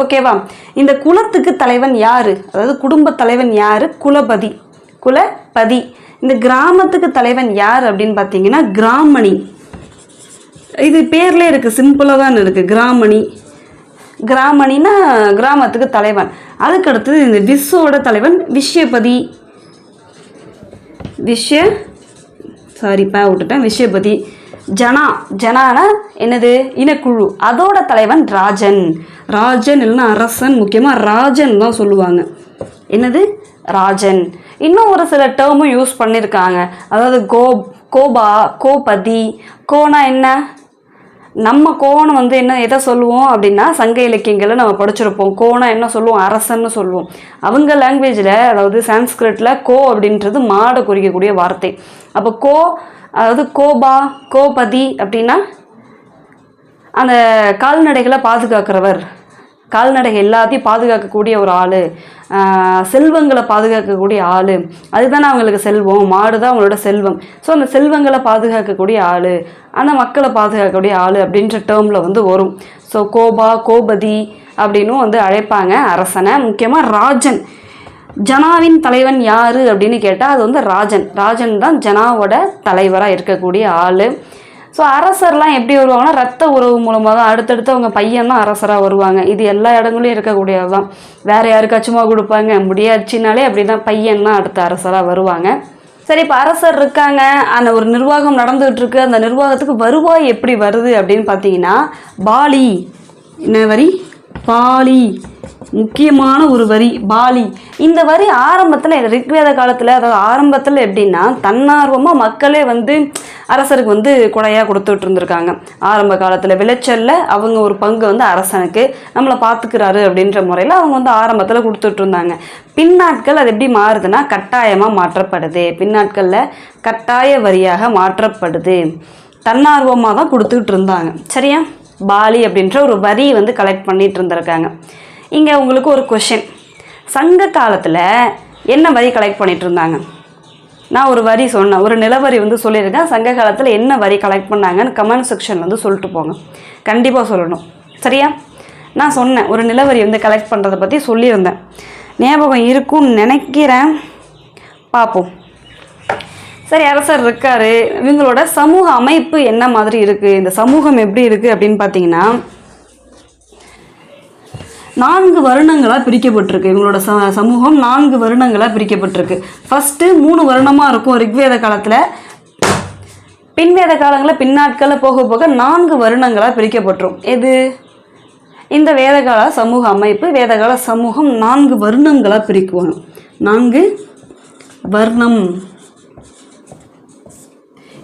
ஓகேவா. இந்த குலத்துக்கு தலைவன் யார், அதாவது குடும்ப தலைவன் யார், குலபதி. இந்த கிராமத்துக்கு தலைவன் யார் அப்படின்னு பார்த்தீங்கன்னா கிராமணி. இது பேர்லேயே இருக்குது, சிம்பிளாக தான் இருக்குது. கிராமணின்னா கிராமத்துக்கு தலைவன். அதுக்கடுத்தது இந்த விஸ்வோட தலைவன் விஷயபதி. விஷயபதி. ஜனானா என்னது, இனக்குழு, அதோட தலைவன் ராஜன். இல்லைன்னா அரசன், முக்கியமாக ராஜன் தான் சொல்லுவாங்க. என்னது, ராஜன். இன்னும் ஒரு சில டேர்மும் யூஸ் பண்ணியிருக்காங்க, அதாவது கோபதி. கோனா என்ன, நம்ம கோணம் வந்து என்ன எதை சொல்லுவோம் அப்படின்னா சங்க இலக்கியங்களில் நம்ம படிச்சிருப்போம். கோனா என்ன சொல்லுவோம், அரசன்னு சொல்லுவோம். அவங்க லாங்குவேஜில், அதாவது சான்ஸ்கிரிட்டில் கோ அப்படின்றது மாடை குறிக்கக்கூடிய வார்த்தை. அப்போ அதாவது கோபதி அப்படின்னா அந்த கால்நடைகளை பாதுகாக்கிறவர், கால்நடைகள் எல்லாத்தையும் பாதுகாக்கக்கூடிய ஒரு ஆள், செல்வங்களை பாதுகாக்கக்கூடிய ஆள், அதுதானே அவங்களுக்கு செல்வம், மாடு தான் அவங்களோட செல்வம். ஸோ அந்த செல்வங்களை பாதுகாக்கக்கூடிய ஆள், அந்த மக்களை பாதுகாக்கக்கூடிய ஆள் அப்படின்ற டேர்மில் வந்து வரும். ஸோ கோபதி அப்படின்னும் வந்து அழைப்பாங்க அரசனை. முக்கியமாக ராஜன், ஜனாவின் தலைவன் யார் அப்படின்னு கேட்டால் அது வந்து ராஜன் தான் ஜனாவோட தலைவராக இருக்கக்கூடிய ஆள். ஸோ அரசர்லாம் எப்படி வருவாங்கன்னா ரத்த உறவு மூலமாக தான் அடுத்தடுத்து அவங்க பையன் தான் அரசராக வருவாங்க. இது எல்லா இடங்களையும் இருக்கக்கூடியது தான். வேறு யாருக்காச்சுமா கொடுப்பாங்க முடியாச்சுனாலே அப்படி தான் பையன் தான் அடுத்த அரசராக வருவாங்க. சரி, இப்போ அரசர் இருக்காங்க, அந்த ஒரு நிர்வாகம் நடந்துகிட்டு இருக்கு. அந்த நிர்வாகத்துக்கு வருவாய் எப்படி வருது அப்படின்னு பார்த்தீங்கன்னா பாலி, என்ன வரி, பாலி, முக்கியமான ஒரு வரி பாலி. இந்த வரி ஆரம்பத்தில் ரிக்வேத காலத்தில், அதாவது ஆரம்பத்தில் எப்படின்னா தன்னார்வமாக மக்களே வந்து அரசருக்கு வந்து கொடையாக கொடுத்துட்டு இருந்திருக்காங்க. ஆரம்ப காலத்தில் விளைச்சலில் அவங்க ஒரு பங்கு வந்து அரசனுக்கு நம்மளை பார்த்துக்கிறாரு அப்படின்ற முறையில் அவங்க வந்து ஆரம்பத்தில் கொடுத்துட்டு இருந்தாங்க. பின்னாட்கள் அது எப்படி மாறுதுன்னா கட்டாயமாக மாற்றப்படுது. பின்னாட்களில் கட்டாய வரியாக மாற்றப்படுது. தன்னார்வமாக தான் கொடுத்துக்கிட்டு இருந்தாங்க. சரியா? பாலி அப்படின்ற ஒரு வரி வந்து கலெக்ட் பண்ணிட்டு இருந்திருக்காங்க. இங்கே உங்களுக்கு ஒரு கொஷின், சங்க காலத்தில் என்ன வரி கலெக்ட் பண்ணிட்டு இருந்தாங்க? நான் ஒரு வரி சொன்னேன், ஒரு நிலவரி வந்து சொல்லியிருக்கேன். சங்க காலத்தில் என்ன வரி கலெக்ட் பண்ணாங்கன்னு கமெண்ட் செக்ஷன் வந்து சொல்லிட்டு போங்க. கண்டிப்பாக சொல்லணும். சரியா? நான் சொன்னேன் ஒரு நிலவரி வந்து கலெக்ட் பண்ணுறதை பற்றி சொல்லியிருந்தேன். ஞாபகம் இருக்கும்னு நினைக்கிறேன், பார்ப்போம். சரி, அரசர் இருக்கார். இவங்களோட சமூக அமைப்பு என்ன மாதிரி இருக்குது, இந்த சமூகம் எப்படி இருக்குது அப்படின்னு பார்த்தீங்கன்னா 4 வருணங்களாக பிரிக்கப்பட்டிருக்கு. இவங்களோட சமூகம் 4 வருணங்களாக பிரிக்கப்பட்டிருக்கு. ஃபஸ்ட்டு 3 வருணமாக இருக்கும் ரிக்வேத காலத்தில். பின்வேத காலங்களில் பின்னாட்களில் போக போக 4 வருணங்களாக பிரிக்கப்பட்டுரும். எது? இந்த வேதகால சமூக அமைப்பு, வேதகால சமூகம் 4 வருணங்களாக பிரிக்குவாங்க. 4 வர்ணம்.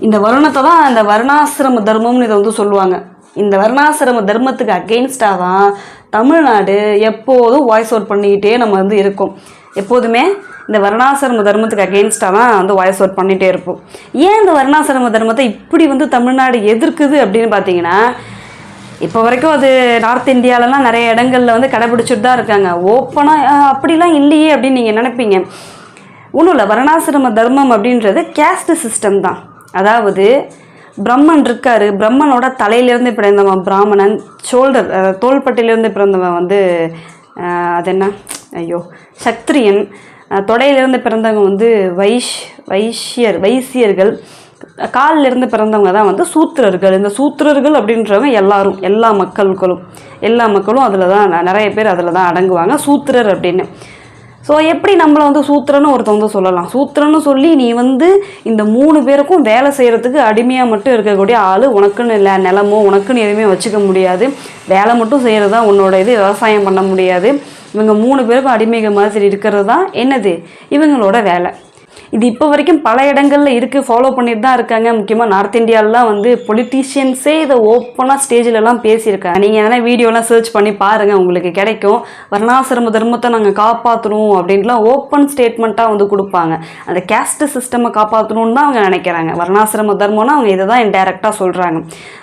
இந்த வருணத்தை தான் இந்த வர்ணாசிரம தர்மம்னு இதை வந்து சொல்லுவாங்க. இந்த வர்ணாசிரம தர்மத்துக்கு அகெயின்ஸ்டாக தான் தமிழ்நாடு எப்போதும் வாய்ஸ் அவுட் பண்ணிக்கிட்டே நம்ம வந்து இருக்கோம். எப்போதுமே இந்த வர்ணாசிரம தர்மத்துக்கு அகெயின்ஸ்டாக தான் வந்து வாய்ஸ் அவுட் பண்ணிகிட்டே இருப்போம். ஏன் இந்த வர்ணாசிரம தர்மத்தை இப்படி வந்து தமிழ்நாடு எதிர்க்குது அப்படின்னு பார்த்தீங்கன்னா, இப்போ வரைக்கும் அது நார்த் இந்தியாவிலலாம் நிறைய இடங்களில் வந்து கடைபிடிச்சிட்டு தான் இருக்காங்க. ஓப்பனாக அப்படிலாம் இல்லையே அப்படின்னு நீங்கள் நினைப்பீங்க. ஒன்றும் இல்லை, வர்ணாசிரம தர்மம் அப்படின்றது கேஸ்ட் சிஸ்டம் தான். அதாவது பிரம்மன் இருக்கார், பிரம்மனோட தலையிலேருந்து பிறந்தவன் பிராமணன், தோள்பட்டிலேருந்து பிறந்தவன் வந்து அது என்ன, ஐயோ, சத்திரியன், தொடையிலேருந்து பிறந்தவங்க வந்து வைசியர்கள், காலிலிருந்து பிறந்தவங்க தான் வந்து சூத்திரர்கள். இந்த சூத்திரர்கள் அப்படின்றவங்க எல்லாரும், எல்லா மக்களும் அதில் தான், நிறைய பேர் அதில் தான் அடங்குவாங்க, சூத்திரர் அப்படின்னு. ஸோ எப்படி நம்மளை வந்து சூத்திரன்னு ஒருத்தன் வந்து சொல்லலாம்? சூத்திரன்னு சொல்லி நீ வந்து இந்த 3 பேருக்கும் வேலை செய்கிறதுக்கு அடிமையாக மட்டும் இருக்கக்கூடிய ஆள், உனக்குன்னு இல்லை நிலமோ உனக்குன்னு எதுவுமே வச்சுக்க முடியாது, வேலை மட்டும் செய்கிறது தான் உன்னோட இது, விவசாயம் பண்ண முடியாது. இவங்க 3 பேருக்கும் அடிமைகள் மாதிரி இருக்கிறது தான் என்னது இவங்களோட வேலை. இது இப்போ வரைக்கும் பல இடங்களில் இருக்குது, ஃபாலோ பண்ணிட்டு தான் இருக்காங்க. முக்கியமாக நார்த் இந்தியாவிலாம் வந்து பொலிட்டீஷியன்ஸே இதை ஓப்பனாக ஸ்டேஜிலலாம் பேசியிருக்காங்க. நீங்கள் எதனா வீடியோலாம் சர்ச் பண்ணி பாருங்கள், உங்களுக்கு கிடைக்கும். வர்ணாசிரம தர்மத்தை நாங்கள் காப்பாற்றணும் அப்படின்லாம் ஓப்பன் ஸ்டேட்மெண்ட்டாக வந்து கொடுப்பாங்க. அந்த கேஸ்ட் சிஸ்டமை காப்பாற்றணுன்னு தான் அவங்க நினைக்கிறாங்க. வர்ணாசிரம தர்மம்னா அவங்க இதை தான் இன்டைரக்டாக சொல்கிறாங்க.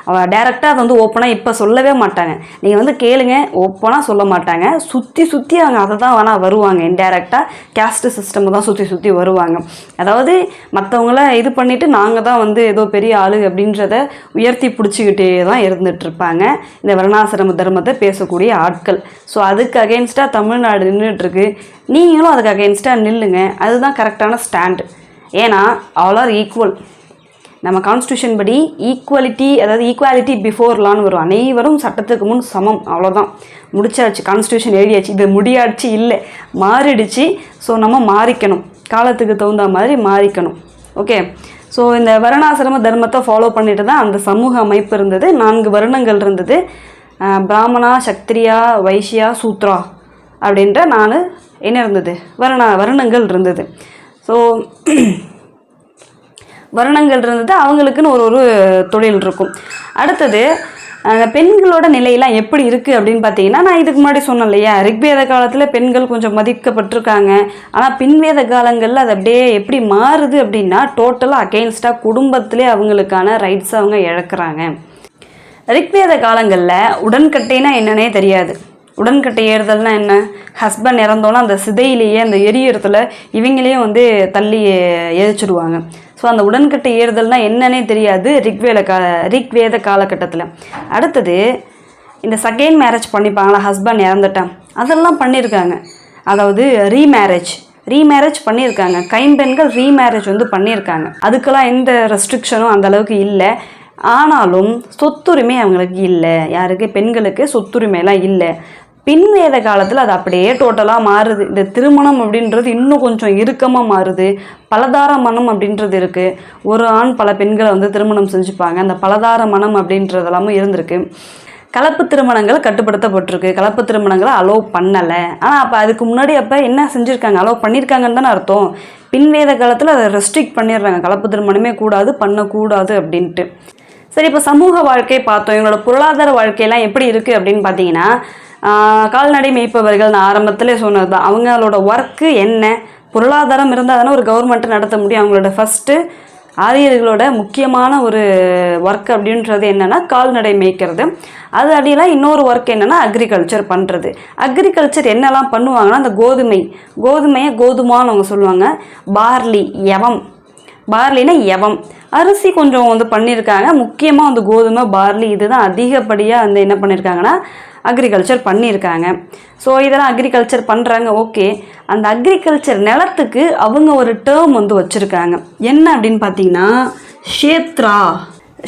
அவள் டேரெக்டாக அதை வந்து ஓப்பனாக இப்போ சொல்லவே மாட்டாங்க. நீங்கள் வந்து கேளுங்க, ஓப்பனாக சொல்ல மாட்டாங்க. சுற்றி அவங்க அதை தான் வேணால் வருவாங்க. இன்டைரக்டாக கேஸ்ட் சிஸ்டம் தான் சுற்றி வருவாங்க. அதாவது மற்றவங்கள இது பண்ணிவிட்டு நாங்கள் தான் வந்து ஏதோ பெரிய ஆளு அப்படின்றத உயர்த்தி பிடிச்சிக்கிட்டே தான் இருந்துகிட்ருப்பாங்க இந்த வர்ணாசிரம தர்மத்தை பேசக்கூடிய ஆட்கள். ஸோ அதுக்கு அகெயின்ஸ்டாக தமிழ்நாடு நின்றுட்டுருக்கு. நீங்களும் அதுக்கு அகெயின்ஸ்டாக நில்லுங்க. அதுதான் கரெக்டான ஸ்டாண்டு. ஏன்னா ஆல் ஆர் ஈக்குவல். நம்ம கான்ஸ்டியூஷன் படி ஈக்குவலிட்டி, அதாவது ஈக்குவாலிட்டி பிஃபோர் லான்னு வரும். அனைவரும் சட்டத்துக்கு முன் சமம், அவ்வளோதான், முடிச்சாச்சு. கான்ஸ்டியூஷன் எழுதியாச்சு. இது முடியாச்சு இல்லை, மாறிடுச்சு. ஸோ நம்ம மாறிக்கணும், காலத்துக்கு தகுந்த மாதிரி மாறிக்கணும். ஓகே. ஸோ இந்த வர்ணாசிரம தர்மத்தை ஃபாலோ பண்ணிட்டு தான் அந்த சமூக அமைப்பு இருந்தது. 4 வருணங்கள் இருந்தது. பிராமணா, சத்திரியா, வைசியா, சூத்ரா அப்படின்ற 4 என்ன இருந்தது, வருணங்கள் இருந்தது. ஸோ வருணங்கள் இருந்தது. அவங்களுக்குன்னு ஒரு தொழில் இருக்கும். அடுத்தது பெண்களோட நிலையெல்லாம் எப்படி இருக்குது அப்படின்னு பார்த்தீங்கன்னா, நான் இதுக்கு முன்னாடி சொன்னேன் இல்லையா, ரிக்வேத காலத்தில் பெண்கள் கொஞ்சம் மதிக்கப்பட்டிருக்காங்க. ஆனால் பின்வேத காலங்களில் அது அப்படியே எப்படி மாறுது அப்படின்னா, டோட்டலாக அகெயின்ஸ்டாக குடும்பத்திலே அவங்களுக்கான ரைட்ஸை அவங்க இழக்கிறாங்க. ரிக்வேத காலங்களில் உடன்கட்டைனா என்னன்னே தெரியாது. உடன்கட்டை ஏறுதல்னா என்ன? ஹஸ்பண்ட் இறந்தோன்னா அந்த சிதையிலேயே, அந்த எரியறதுல இவங்களையும் வந்து தள்ளி எரிச்சிடுவாங்க. ஸோ அந்த உடன்கட்டை ஏறுதல்னால் என்னன்னே தெரியாது ரிக்வேத காலகட்டத்தில். அடுத்தது இந்த செகண்ட் மேரேஜ் பண்ணிப்பாங்களா, ஹஸ்பண்ட் இறந்துட்டான், அதெல்லாம் பண்ணியிருக்காங்க. அதாவது ரீமேரேஜ் பண்ணியிருக்காங்க. கைம்பெண்கள் ரீமேரேஜ் வந்து பண்ணியிருக்காங்க. அதுக்கெல்லாம் எந்த ரெஸ்ட்ரிக்ஷனும் அந்த அளவுக்கு இல்லை. ஆனாலும் சொத்துரிமை அவங்களுக்கு இல்லை. யாருக்கு? பெண்களுக்கு சொத்துரிமையெல்லாம் இல்லை. பின் வேத காலத்தில் அது அப்படியே டோட்டலாக மாறுது. இந்த திருமணம் அப்படின்றது இன்னும் கொஞ்சம் இறுக்கமாக மாறுது. பலதார மனம் அப்படின்றது இருக்குது. ஒரு ஆண் பல பெண்களை வந்து திருமணம் செஞ்சுப்பாங்க. அந்த பலதார மனம் அப்படின்றதெல்லாமும் இருந்திருக்கு. கலப்பு திருமணங்கள் கட்டுப்படுத்தப்பட்டிருக்கு. கலப்பு திருமணங்களை அலோவ் பண்ணலை. ஆனால் அப்போ அதுக்கு முன்னாடி அப்போ என்ன செஞ்சுருக்காங்க? அலோவ் பண்ணியிருக்காங்கன்னு தானே அர்த்தம். பின்வேத காலத்தில் அதை ரெஸ்ட்ரிக்ட் பண்ணிடுறாங்க. கலப்பு திருமணமே கூடாது, பண்ணக்கூடாது அப்படின்ட்டு. சரி, இப்போ சமூக வாழ்க்கை பார்த்தோம். இவங்களோட பொருளாதார வாழ்க்கையெல்லாம் எப்படி இருக்குது அப்படின்னு பார்த்தீங்கன்னா, கால்நடை மேய்ப்பவர்கள் நான் ஆரம்பத்தில் சொன்னது தான். அவங்களோட ஒர்க்கு என்ன? பொருளாதாரம் இருந்தால் தானே ஒரு கவர்மெண்ட்டை நடத்த முடியும். அவங்களோட ஃபஸ்ட்டு ஆரியர்களோட முக்கியமான ஒரு ஒர்க் அப்படின்றது என்னென்னா கால்நடை மேய்க்கிறது. அது அடியெல்லாம் இன்னொரு ஒர்க் என்னென்னா அக்ரிகல்ச்சர் பண்ணுறது. அக்ரிகல்ச்சர் என்னெல்லாம் பண்ணுவாங்கன்னா, அந்த கோதுமையை கோதுமான்னு அவங்க சொல்லுவாங்க. பார்லி, யவம், பார்லினா யவம், அரிசி கொஞ்சம் வந்து பண்ணியிருக்காங்க. முக்கியமாக வந்து கோதுமை, பார்லி இதுதான் அதிகப்படியாக வந்து என்ன பண்ணியிருக்காங்கன்னா அக்ரிகல்ச்சர் பண்ணியிருக்காங்க. ஸோ இதெல்லாம் அக்ரிகல்ச்சர் பண்ணுறாங்க. ஓகே, அந்த அக்ரிகல்ச்சர் நிலத்துக்கு அவங்க ஒரு டேர்ம் வந்து வச்சுருக்காங்க. என்ன அப்படின்னு பார்த்தீங்கன்னா க்ஷேத்ரா.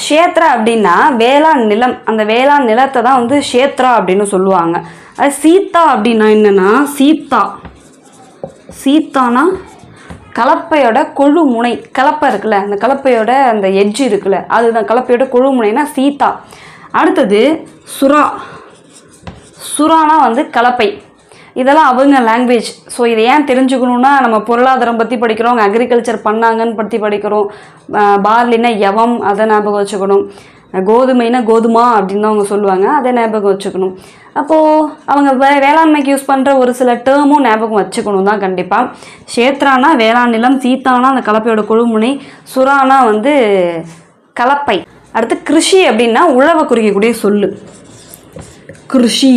க்ஷேத்ரா அப்படின்னா வேளாண் நிலம். அந்த வேளாண் நிலத்தை தான் வந்து க்ஷேத்ரா அப்படின்னு சொல்லுவாங்க. அது சீத்தா அப்படின்னா என்னென்னா சீத்தானா கலப்பையோட கொழு முனை. கலப்பை இருக்குல்ல, அந்த கலப்பையோட அந்த எட்ஜ் இருக்குல்ல, அதுதான் கலப்பையோட கொழு முனைனா சீத்தா. அடுத்தது சுரானா வந்து கலப்பை. இதெல்லாம் அவங்க லாங்குவேஜ். ஸோ இதை ஏன் தெரிஞ்சுக்கணுன்னா, நம்ம பொருளாதாரம் பற்றி படிக்கிறோம், அக்ரிகல்ச்சர் பண்ணாங்கன்னு பற்றி படிக்கிறோம். பார்லினா யவம், அதை ஞாபகம் வச்சுக்கணும். கோதுமைனா கோதுமா அப்படின்னு தான் அவங்க சொல்லுவாங்க, அதை ஞாபகம் வச்சுக்கணும். அப்போது அவங்க வேளாண்மைக்கு யூஸ் பண்ணுற ஒரு சில டேர்மும் ஞாபகம் வச்சுக்கணும் தான் கண்டிப்பாக. க்ஷேத்ரானா வேளாண் நிலம், சீத்தானா அந்த கலப்பையோட கொழுமுனை, சுரானா வந்து கலப்பை. அடுத்து கிருஷி அப்படின்னா உழவை குறிக்கக்கூடிய சொல்லு, கிருஷி.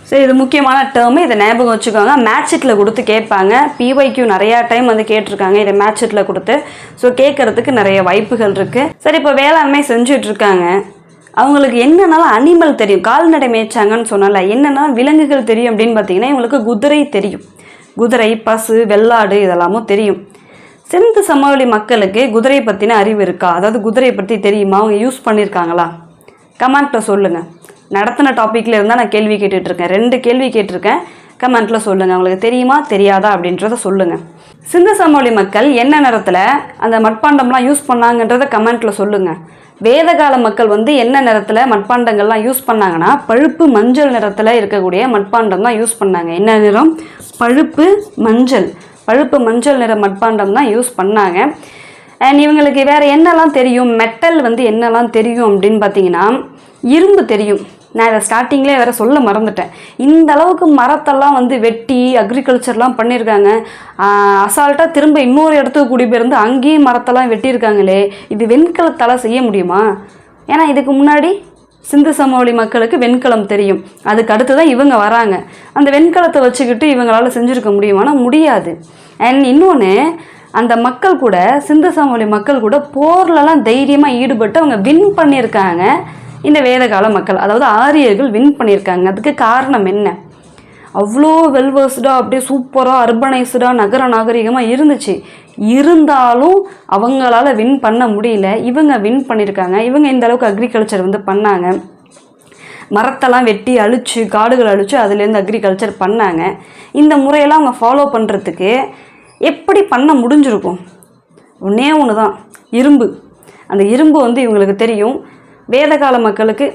சரி, இது முக்கியமான டேர்மு, இதை ஞாபகம் வச்சுக்கோங்க. மேட்ச் ஷீட்டில் கொடுத்து கேட்பாங்க. பிஒய்க்யூ நிறையா டைம் வந்து கேட்டிருக்காங்க இதை மேட்ச் ஷீட்டில் கொடுத்து. ஸோ கேட்குறதுக்கு நிறைய வாய்ப்புகள் இருக்குது. சரி, இப்போ வேளாண்மை செஞ்சுட்ருக்காங்க. அவங்களுக்கு என்னென்னாலும் அனிமல் தெரியும். கால்நடை மேய்ச்சாங்கன்னு சொன்னால என்னென்னாலும் விலங்குகள் தெரியும் அப்படின்னு பார்த்தீங்கன்னா, இவங்களுக்கு குதிரை தெரியும். குதிரை, பசு, வெள்ளாடு இதெல்லாமும் தெரியும். சிந்து சமவெளி மக்களுக்கு குதிரை பற்றின அறிவு இருக்கா? அதாவது குதிரையை பற்றி தெரியுமா? அவங்க யூஸ் பண்ணியிருக்காங்களா? கமெண்ட்டில் சொல்லுங்கள். நடத்தின டாப்பிக்கில் இருந்தால் நான் கேள்வி கேட்டுட்ருக்கேன். 2 கேள்வி கேட்டிருக்கேன். கமெண்ட்டில் சொல்லுங்கள், அவங்களுக்கு தெரியுமா தெரியாதா அப்படின்றத சொல்லுங்கள். சிந்து சமவெளி மக்கள் என்ன நேரத்தில் அந்த மட்பாண்டம்லாம் யூஸ் பண்ணாங்கன்றதை கமெண்ட்டில் சொல்லுங்கள். வேதகால மக்கள் வந்து என்ன நிறத்தில் மட்பாண்டங்கள்லாம் யூஸ் பண்ணாங்கன்னா, பழுப்பு மஞ்சள் நிறத்தில் இருக்கக்கூடிய மட்பாண்டம் தான் யூஸ் பண்ணாங்க. என்ன நிறம்? பழுப்பு மஞ்சள் நிற மட்பாண்டம் தான் யூஸ் பண்ணாங்க. அண்ட் இவங்களுக்கு வேறு என்னெல்லாம் தெரியும்? மெட்டல் வந்து என்னெல்லாம் தெரியும் அப்படின்னு பார்த்தீங்கன்னா, இரும்பு தெரியும். நான் இதை ஸ்டார்டிங்லேயே வேறு சொல்ல மறந்துட்டேன். இந்த அளவுக்கு மரத்தெல்லாம் வந்து வெட்டி அக்ரிகல்ச்சர்லாம் பண்ணியிருக்காங்க. அசால்ட்டாக திரும்ப இன்னொரு இடத்துக்கு குடிபெயர்ந்து அங்கேயும் மரத்தெல்லாம் வெட்டியிருக்காங்களே, இது வெண்கலத்தால் செய்ய முடியுமா? ஏன்னா இதுக்கு முன்னாடி சிந்து சமவெளி மக்களுக்கு வெண்கலம் தெரியும். அதுக்கு அடுத்து தான் இவங்க வராங்க. அந்த வெண்கலத்தை வச்சுக்கிட்டு இவங்களால் செஞ்சுருக்க முடியுமானா முடியாது. அண்ட் இன்னொன்று, அந்த மக்கள் கூட, சிந்து சமவெளி மக்கள் கூட போர்லலாம் தைரியமாக ஈடுபட்டு அவங்க வின் பண்ணியிருக்காங்க. இந்த வேதகால மக்கள், அதாவது ஆரியர்கள் வின் பண்ணியிருக்காங்க. அதுக்கு காரணம் என்ன? அவ்வளோ வெல்வர்ஸ்டாக அப்படியே சூப்பராக அர்பனைஸ்டாக நகர நாகரிகமாக இருந்துச்சு. இருந்தாலும் அவங்களால வின் பண்ண முடியல. இவங்க வின் பண்ணியிருக்காங்க. இவங்க இந்த அளவுக்கு அக்ரிகல்ச்சர் வந்து பண்ணாங்க. மரத்தெல்லாம் வெட்டி அழிச்சு, காடுகள் அழிச்சு அதுலேருந்து அக்ரிகல்ச்சர் பண்ணாங்க. இந்த முறையெல்லாம் அவங்க ஃபாலோ பண்ணுறதுக்கு எப்படி பண்ண முடிஞ்சிருக்கும்? ஒன்றே ஒன்று தான், இரும்பு. அந்த இரும்பு வந்து இவங்களுக்கு தெரியும். வேதகால மக்களுக்கு,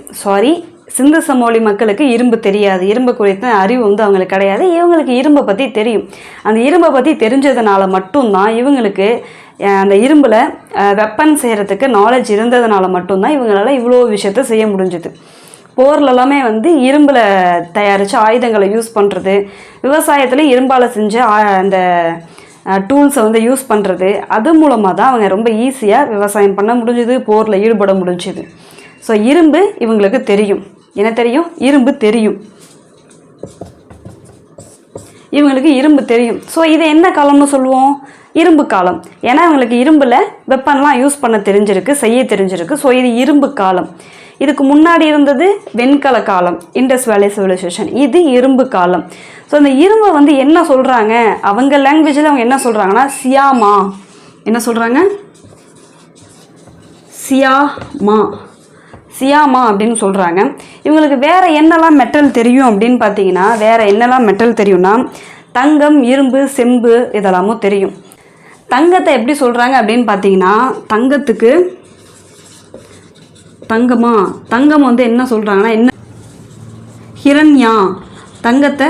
சிந்து சமவெளி மக்களுக்கு இரும்பு தெரியாது. இரும்பு குறித்த அறிவு வந்து அவங்களுக்கு கிடையாது. இவங்களுக்கு இரும்பை பற்றி தெரியும். அந்த இரும்பை பற்றி தெரிஞ்சதுனால மட்டும்தான் இவங்களுக்கு அந்த இரும்பில் வெப்பன் செய்கிறதுக்கு நாலேஜ் இருந்ததுனால மட்டும்தான் இவங்களால் இவ்வளோ விஷயத்த செய்ய முடிஞ்சுது. போர்லெல்லாமே வந்து இரும்பில் தயாரித்த ஆயுதங்களை யூஸ் பண்ணுறது, விவசாயத்தில் இரும்பால் செஞ்ச அந்த டூல்ஸை வந்து யூஸ் பண்ணுறது, அது மூலமாக தான் அவங்க ரொம்ப ஈஸியாக விவசாயம் பண்ண முடிஞ்சுது, போரில் ஈடுபட முடிஞ்சுது. ஸோ இரும்பு இவங்களுக்கு தெரியும். என்ன தெரியும்? இரும்பு தெரியும். இவங்களுக்கு இரும்பு தெரியும். ஸோ இது என்ன காலம்னு சொல்லுவோம்? இரும்பு காலம். ஏன்னா இவங்களுக்கு இரும்பில் வெப்பன்லாம் யூஸ் பண்ண தெரிஞ்சிருக்கு, செய்ய தெரிஞ்சிருக்கு. ஸோ இது இரும்பு காலம். இதுக்கு முன்னாடி இருந்தது வெண்கல காலம், இண்டஸ் வேலி சிவிலைசேஷன். இது இரும்பு காலம். ஸோ இந்த இரும்பை வந்து என்ன சொல்கிறாங்க? அவங்க லாங்குவேஜில் அவங்க என்ன சொல்கிறாங்கன்னா சியாமா. என்ன சொல்கிறாங்க? சியாமா சியாமா அப்படின்னு சொல்கிறாங்க. இவங்களுக்கு வேறு என்னெல்லாம் மெட்டல் தெரியும் அப்படின்னு பார்த்தீங்கன்னா, வேறு என்னெல்லாம் மெட்டல் தெரியும்னா தங்கம், இரும்பு, செம்பு இதெல்லாமும் தெரியும். தங்கத்தை எப்படி சொல்கிறாங்க அப்படின்னு பார்த்தீங்கன்னா, தங்கத்துக்கு தங்கம் வந்து என்ன சொல்கிறாங்கன்னா, என்ன ஹிரண்யா, தங்கத்தை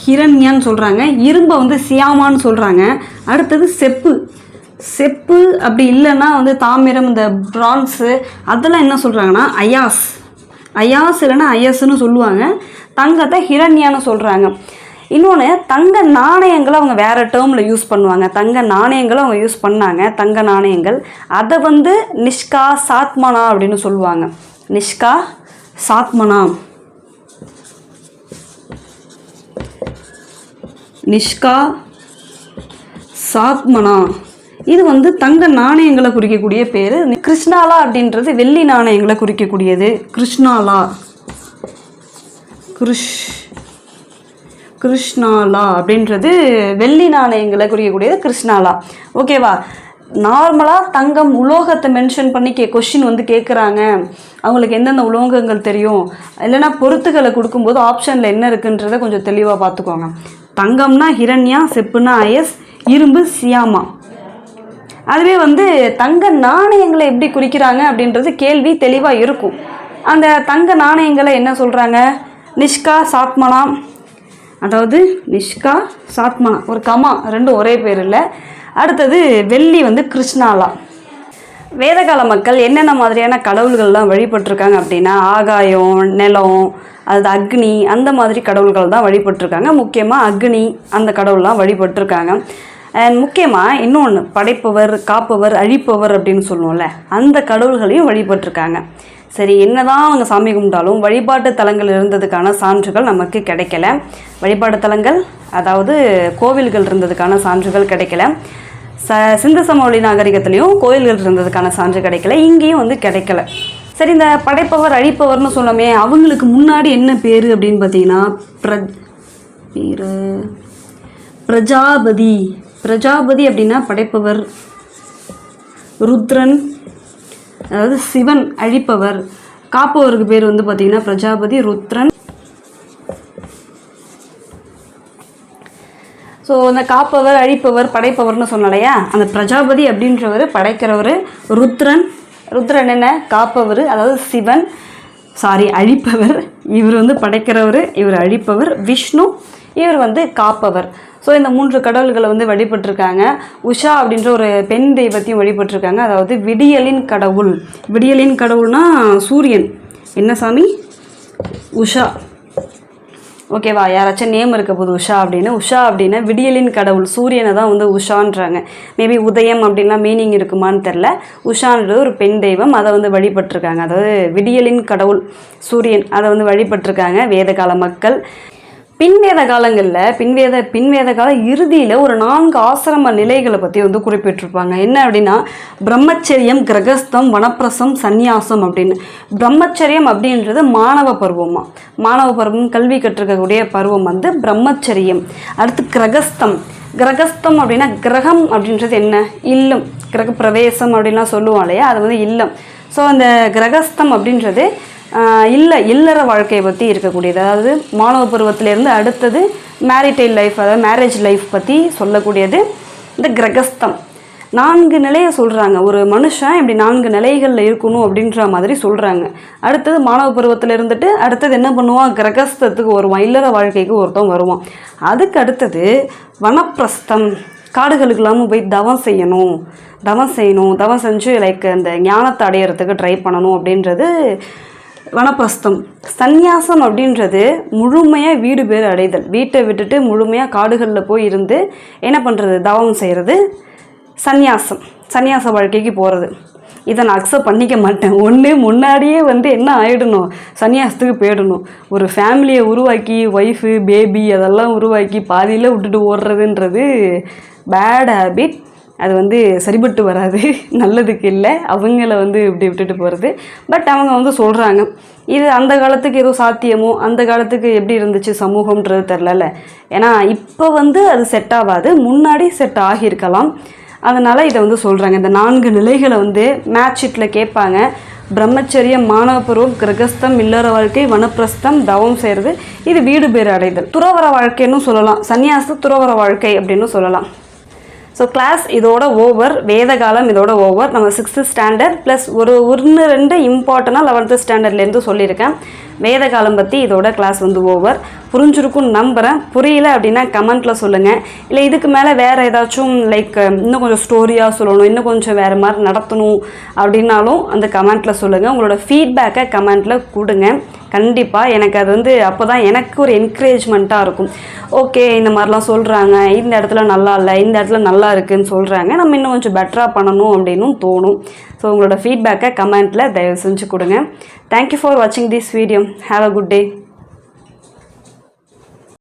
ஹிரண்யான்னு சொல்கிறாங்க. இரும்பை வந்து சியாமான்னு சொல்கிறாங்க. அடுத்தது செப்பு அப்படி இல்லைன்னா வந்து தாமிரம், இந்த பிரான்ஸு அதெல்லாம் என்ன சொல்கிறாங்கன்னா அயாஸ் இல்லைன்னா ஐஎஸ்ன்னு சொல்லுவாங்க. தங்கத்தை ஹிரண்யான்னு சொல்கிறாங்க. இன்னொன்று, தங்க நாணயங்களை அவங்க வேறு டேர்மில் யூஸ் பண்ணுவாங்க. தங்க நாணயங்களை அவங்க யூஸ் பண்ணாங்க, தங்க நாணயங்கள். அதை வந்து நிஷ்கா சாத்மனா அப்படின்னு சொல்லுவாங்க. நிஷ்கா சாத்மனா இது வந்து தங்க நாணயங்களை குறிக்கக்கூடிய பேர். கிருஷ்ணாலா அப்படின்றது வெள்ளி நாணயங்களை குறிக்கக்கூடியது. கிருஷ்ணாலா அப்படின்றது வெள்ளி நாணயங்களை குறிக்கக்கூடியது கிருஷ்ணாலா. ஓகேவா? நார்மலாக தங்கம் உலோகத்தை மென்ஷன் பண்ணி கொஷின் வந்து கேட்குறாங்க, அவங்களுக்கு எந்தெந்த உலோகங்கள் தெரியும், இல்லைனா பொருத்துக்களை கொடுக்கும்போது ஆப்ஷனில் என்ன இருக்குன்றதை கொஞ்சம் தெளிவாக பார்த்துக்கோங்க. தங்கம்னா ஹிரண்யா, செப்புனா ஐஎஸ், இரும்பு சியாமா. அதுவே வந்து தங்க நாணயங்களை எப்படி குறிக்கிறாங்க அப்படின்றது கேள்வி தெளிவாக இருக்கும். அந்த தங்க நாணயங்களை என்ன சொல்கிறாங்க? நிஷ்கா சாத்மனா, அதாவது நிஷ்கா சாத்மனா, ஒரு கமா, ரெண்டும் ஒரே பேர் இல்லை. அடுத்தது வெள்ளி வந்து கிருஷ்ணாலா. வேதகால மக்கள் என்னென்ன மாதிரியான கடவுள்கள்லாம் வழிபட்டிருக்காங்க அப்படின்னா, ஆகாயம், நிலம், அது அக்னி, அந்த மாதிரி கடவுள்கள் தான் வழிபட்டிருக்காங்க. முக்கியமாக அக்னி அந்த கடவுள்லாம் வழிபட்டிருக்காங்க. அண்ட் முக்கியமாக இன்னொன்று, படைப்பவர், காப்பவர், அழிப்பவர் அப்படின்னு சொல்லுவோம்ல, அந்த கடவுள்களையும் வழிபட்டிருக்காங்க. சரி, என்னதான் அவங்க சாமி கும்பிட்டாலும் வழிபாட்டு தலங்கள் இருந்ததுக்கான சான்றுகள் நமக்கு கிடைக்கல. வழிபாட்டு தலங்கள், அதாவது கோவில்கள் இருந்ததுக்கான சான்றுகள் கிடைக்கல. சிந்து சமவெளி நாகரிகத்துலேயும் கோவில்கள் இருந்ததுக்கான சான்று கிடைக்கல, இங்கேயும் வந்து கிடைக்கல. சரி, இந்த படைப்பவர் அழிப்பவர்னு சொன்னோமே, அவங்களுக்கு முன்னாடி என்ன பேர் அப்படின்னு பார்த்தீங்கன்னா பிரஜாபதி அப்படின்னா படைப்பவர். ருத்ரன், அதாவது சிவன் அழிப்பவர். காப்பவருக்கு பேர் வந்து பார்த்திங்கன்னா பிரஜாபதி, ருத்ரன். ஸோ இந்த காப்பவர், அழிப்பவர், படைப்பவர்னு சொன்னாலையா, அந்த பிரஜாபதி அப்படின்றவர் படைக்கிறவர். ருத்ரன் என்ன? காப்பவர், அதாவது சிவன், அழிப்பவர். இவர் வந்து படைக்கிறவர், இவர் அழிப்பவர். விஷ்ணு, இவர் வந்து காப்பவர். ஸோ இந்த 3 கடவுள்களை வந்து வழிபட்டிருக்காங்க. உஷா அப்படின்ற ஒரு பெண் தெய்வத்தையும் வழிபட்டிருக்காங்க. அதாவது விடியலின் கடவுள்னா சூரியன். என்ன சாமி? உஷா. ஓகேவா? யாராச்சும் நேம் இருக்க போது உஷா அப்படின்னா விடியலின் கடவுள், சூரியனை தான் வந்து உஷான்றாங்க. மேபி உதயம் அப்படின்லாம் மீனிங் இருக்குமான்னு தெரில. உஷான்றது ஒரு பெண் தெய்வம், அதை வந்து வழிபட்டிருக்காங்க. அதாவது விடியலின் கடவுள் சூரியன், அதை வந்து வழிபட்டிருக்காங்க வேதகால மக்கள். பின்வேத கால இறுதியில் ஒரு 4 ஆசிரம நிலைகளை பற்றி வந்து குறிப்பிட்டிருப்பாங்க. என்ன அப்படின்னா, பிரம்மச்சரியம், கிரகஸ்தம், வனப்பிரசம், சந்நியாசம் அப்படின்னு. பிரம்மச்சரியம் அப்படின்றது மாணவ பருவம், கல்வி கற்றுக்கக்கூடிய பருவம் வந்து பிரம்மச்சரியம். அடுத்து கிரகஸ்தம் அப்படின்னா, கிரகம் அப்படின்றது என்ன? இல்லம். கிரக பிரவேசம் அப்படின்லாம் சொல்லுவோம் இல்லையா, அது வந்து இல்லம். ஸோ அந்த கிரகஸ்தம் அப்படின்றது இல்லற வாழ்க்கையை பற்றி இருக்கக்கூடியது. அதாவது மாணவ பருவத்திலேருந்து அடுத்தது மேரிடைல் லைஃப், அதாவது மேரேஜ் லைஃப் பற்றி சொல்லக்கூடியது இந்த கிரகஸ்தம். 4 நிலையை சொல்கிறாங்க. ஒரு மனுஷன் இப்படி 4 நிலைகளில் இருக்கணும் அப்படின்ற மாதிரி சொல்கிறாங்க. அடுத்தது மாணவ பருவத்தில் இருந்துட்டு அடுத்தது என்ன பண்ணுவான்? கிரகஸ்தத்துக்கு வருவான், இல்லற வாழ்க்கைக்கு ஒருத்தன் வருவான். அதுக்கு அடுத்தது வனப்பிரஸ்தம், காடுகளுக்கெல்லாமல் போய் தவம் செஞ்சு லைக் அந்த ஞானத்தை அடையிறதுக்கு ட்ரை பண்ணணும் அப்படின்றது வனப்பிரஸ்தம். சந்நியாசம் அப்படின்றது முழுமையாக வீடு பேர் அடைதல், வீட்டை விட்டுட்டு முழுமையாக காடுகளில் போய் இருந்து என்ன பண்ணுறது? தவம் செய்கிறது சந்நியாச வாழ்க்கைக்கு போகிறது. இதை நான் அக்செப்ட் பண்ணிக்க மாட்டேன். முன்னாடியே வந்து என்ன ஆகிடணும்? சன்னியாசத்துக்கு போயிடணும். ஒரு ஃபேமிலியை உருவாக்கி, ஒய்ஃபு, பேபி அதெல்லாம் உருவாக்கி பாதியில் விட்டுட்டு ஓடுறதுன்றது பேட் ஹேபிட். அது வந்து சரிபட்டு வராது, நல்லதுக்கு இல்லை. அவங்கள வந்து இப்படி விட்டுட்டு போகிறது. பட் அவங்க வந்து சொல்கிறாங்க, இது அந்த காலத்துக்கு ஏதோ சாத்தியமோ, அந்த காலத்துக்கு எப்படி இருந்துச்சு சமூகம்ன்றது தெரில. ஏன்னா இப்போ வந்து அது செட் ஆகாது, முன்னாடி செட் ஆகியிருக்கலாம். அதனால் இதை வந்து சொல்கிறாங்க. இந்த 4 நிலைகளை வந்து மேட்ச் ஷீட்டில் கேட்பாங்க. பிரம்மச்சரியம், மாணவ பருவம், கிரகஸ்தம், இல்லற வாழ்க்கை, வனப்பிரஸ்தம், தவம் செய்கிறது, இது வீடு பேர் அடைதல். துறவர வாழ்க்கைன்னு சொல்லலாம், சன்னியாச துறவர வாழ்க்கை அப்படின்னு சொல்லலாம். ஸோ கிளாஸ் இதோட ஓவர், வேத காலம் இதோட ஓவர். நம்ம 6th ஸ்டாண்டர்ட் ப்ளஸ் ஒரு 1-2 இம்பார்ட்டனாக 11th ஸ்டாண்டர்ட்லேருந்து சொல்லியிருக்கேன். வேத காலம் பற்றி இதோட கிளாஸ் வந்து ஓவர். புரிஞ்சிருக்குன்னு நம்புகிறேன். புரியல அப்படின்னா கமெண்ட்டில் சொல்லுங்கள். இல்லை இதுக்கு மேலே வேறு ஏதாச்சும் லைக் இன்னும் கொஞ்சம் ஸ்டோரியாக சொல்லணும், இன்னும் கொஞ்சம் வேறு மாதிரி நடத்தணும் அப்படின்னாலும் அந்த கமெண்ட்டில் சொல்லுங்கள். உங்களோட ஃபீட்பேக்கை கமெண்ட்டில் கொடுங்க. கண்டிப்பாக எனக்கு அது வந்து அப்போ தான் எனக்கு ஒரு என்கரேஜ்மெண்ட்டாக இருக்கும். ஓகே, இந்த மாதிரிலாம் சொல்கிறாங்க, இந்த இடத்துல நல்லா இல்லை, இந்த இடத்துல நல்லா இருக்குதுன்னு சொல்கிறாங்க, நம்ம இன்னும் கொஞ்சம் பெட்டராக பண்ணணும் அப்படின்னும் தோணும். ஸோ உங்களோட ஃபீட்பேக்கை கமெண்ட்டில் தயவு செஞ்சு கொடுங்க. தேங்க்யூ ஃபார் வாட்சிங் this video. Have a good day.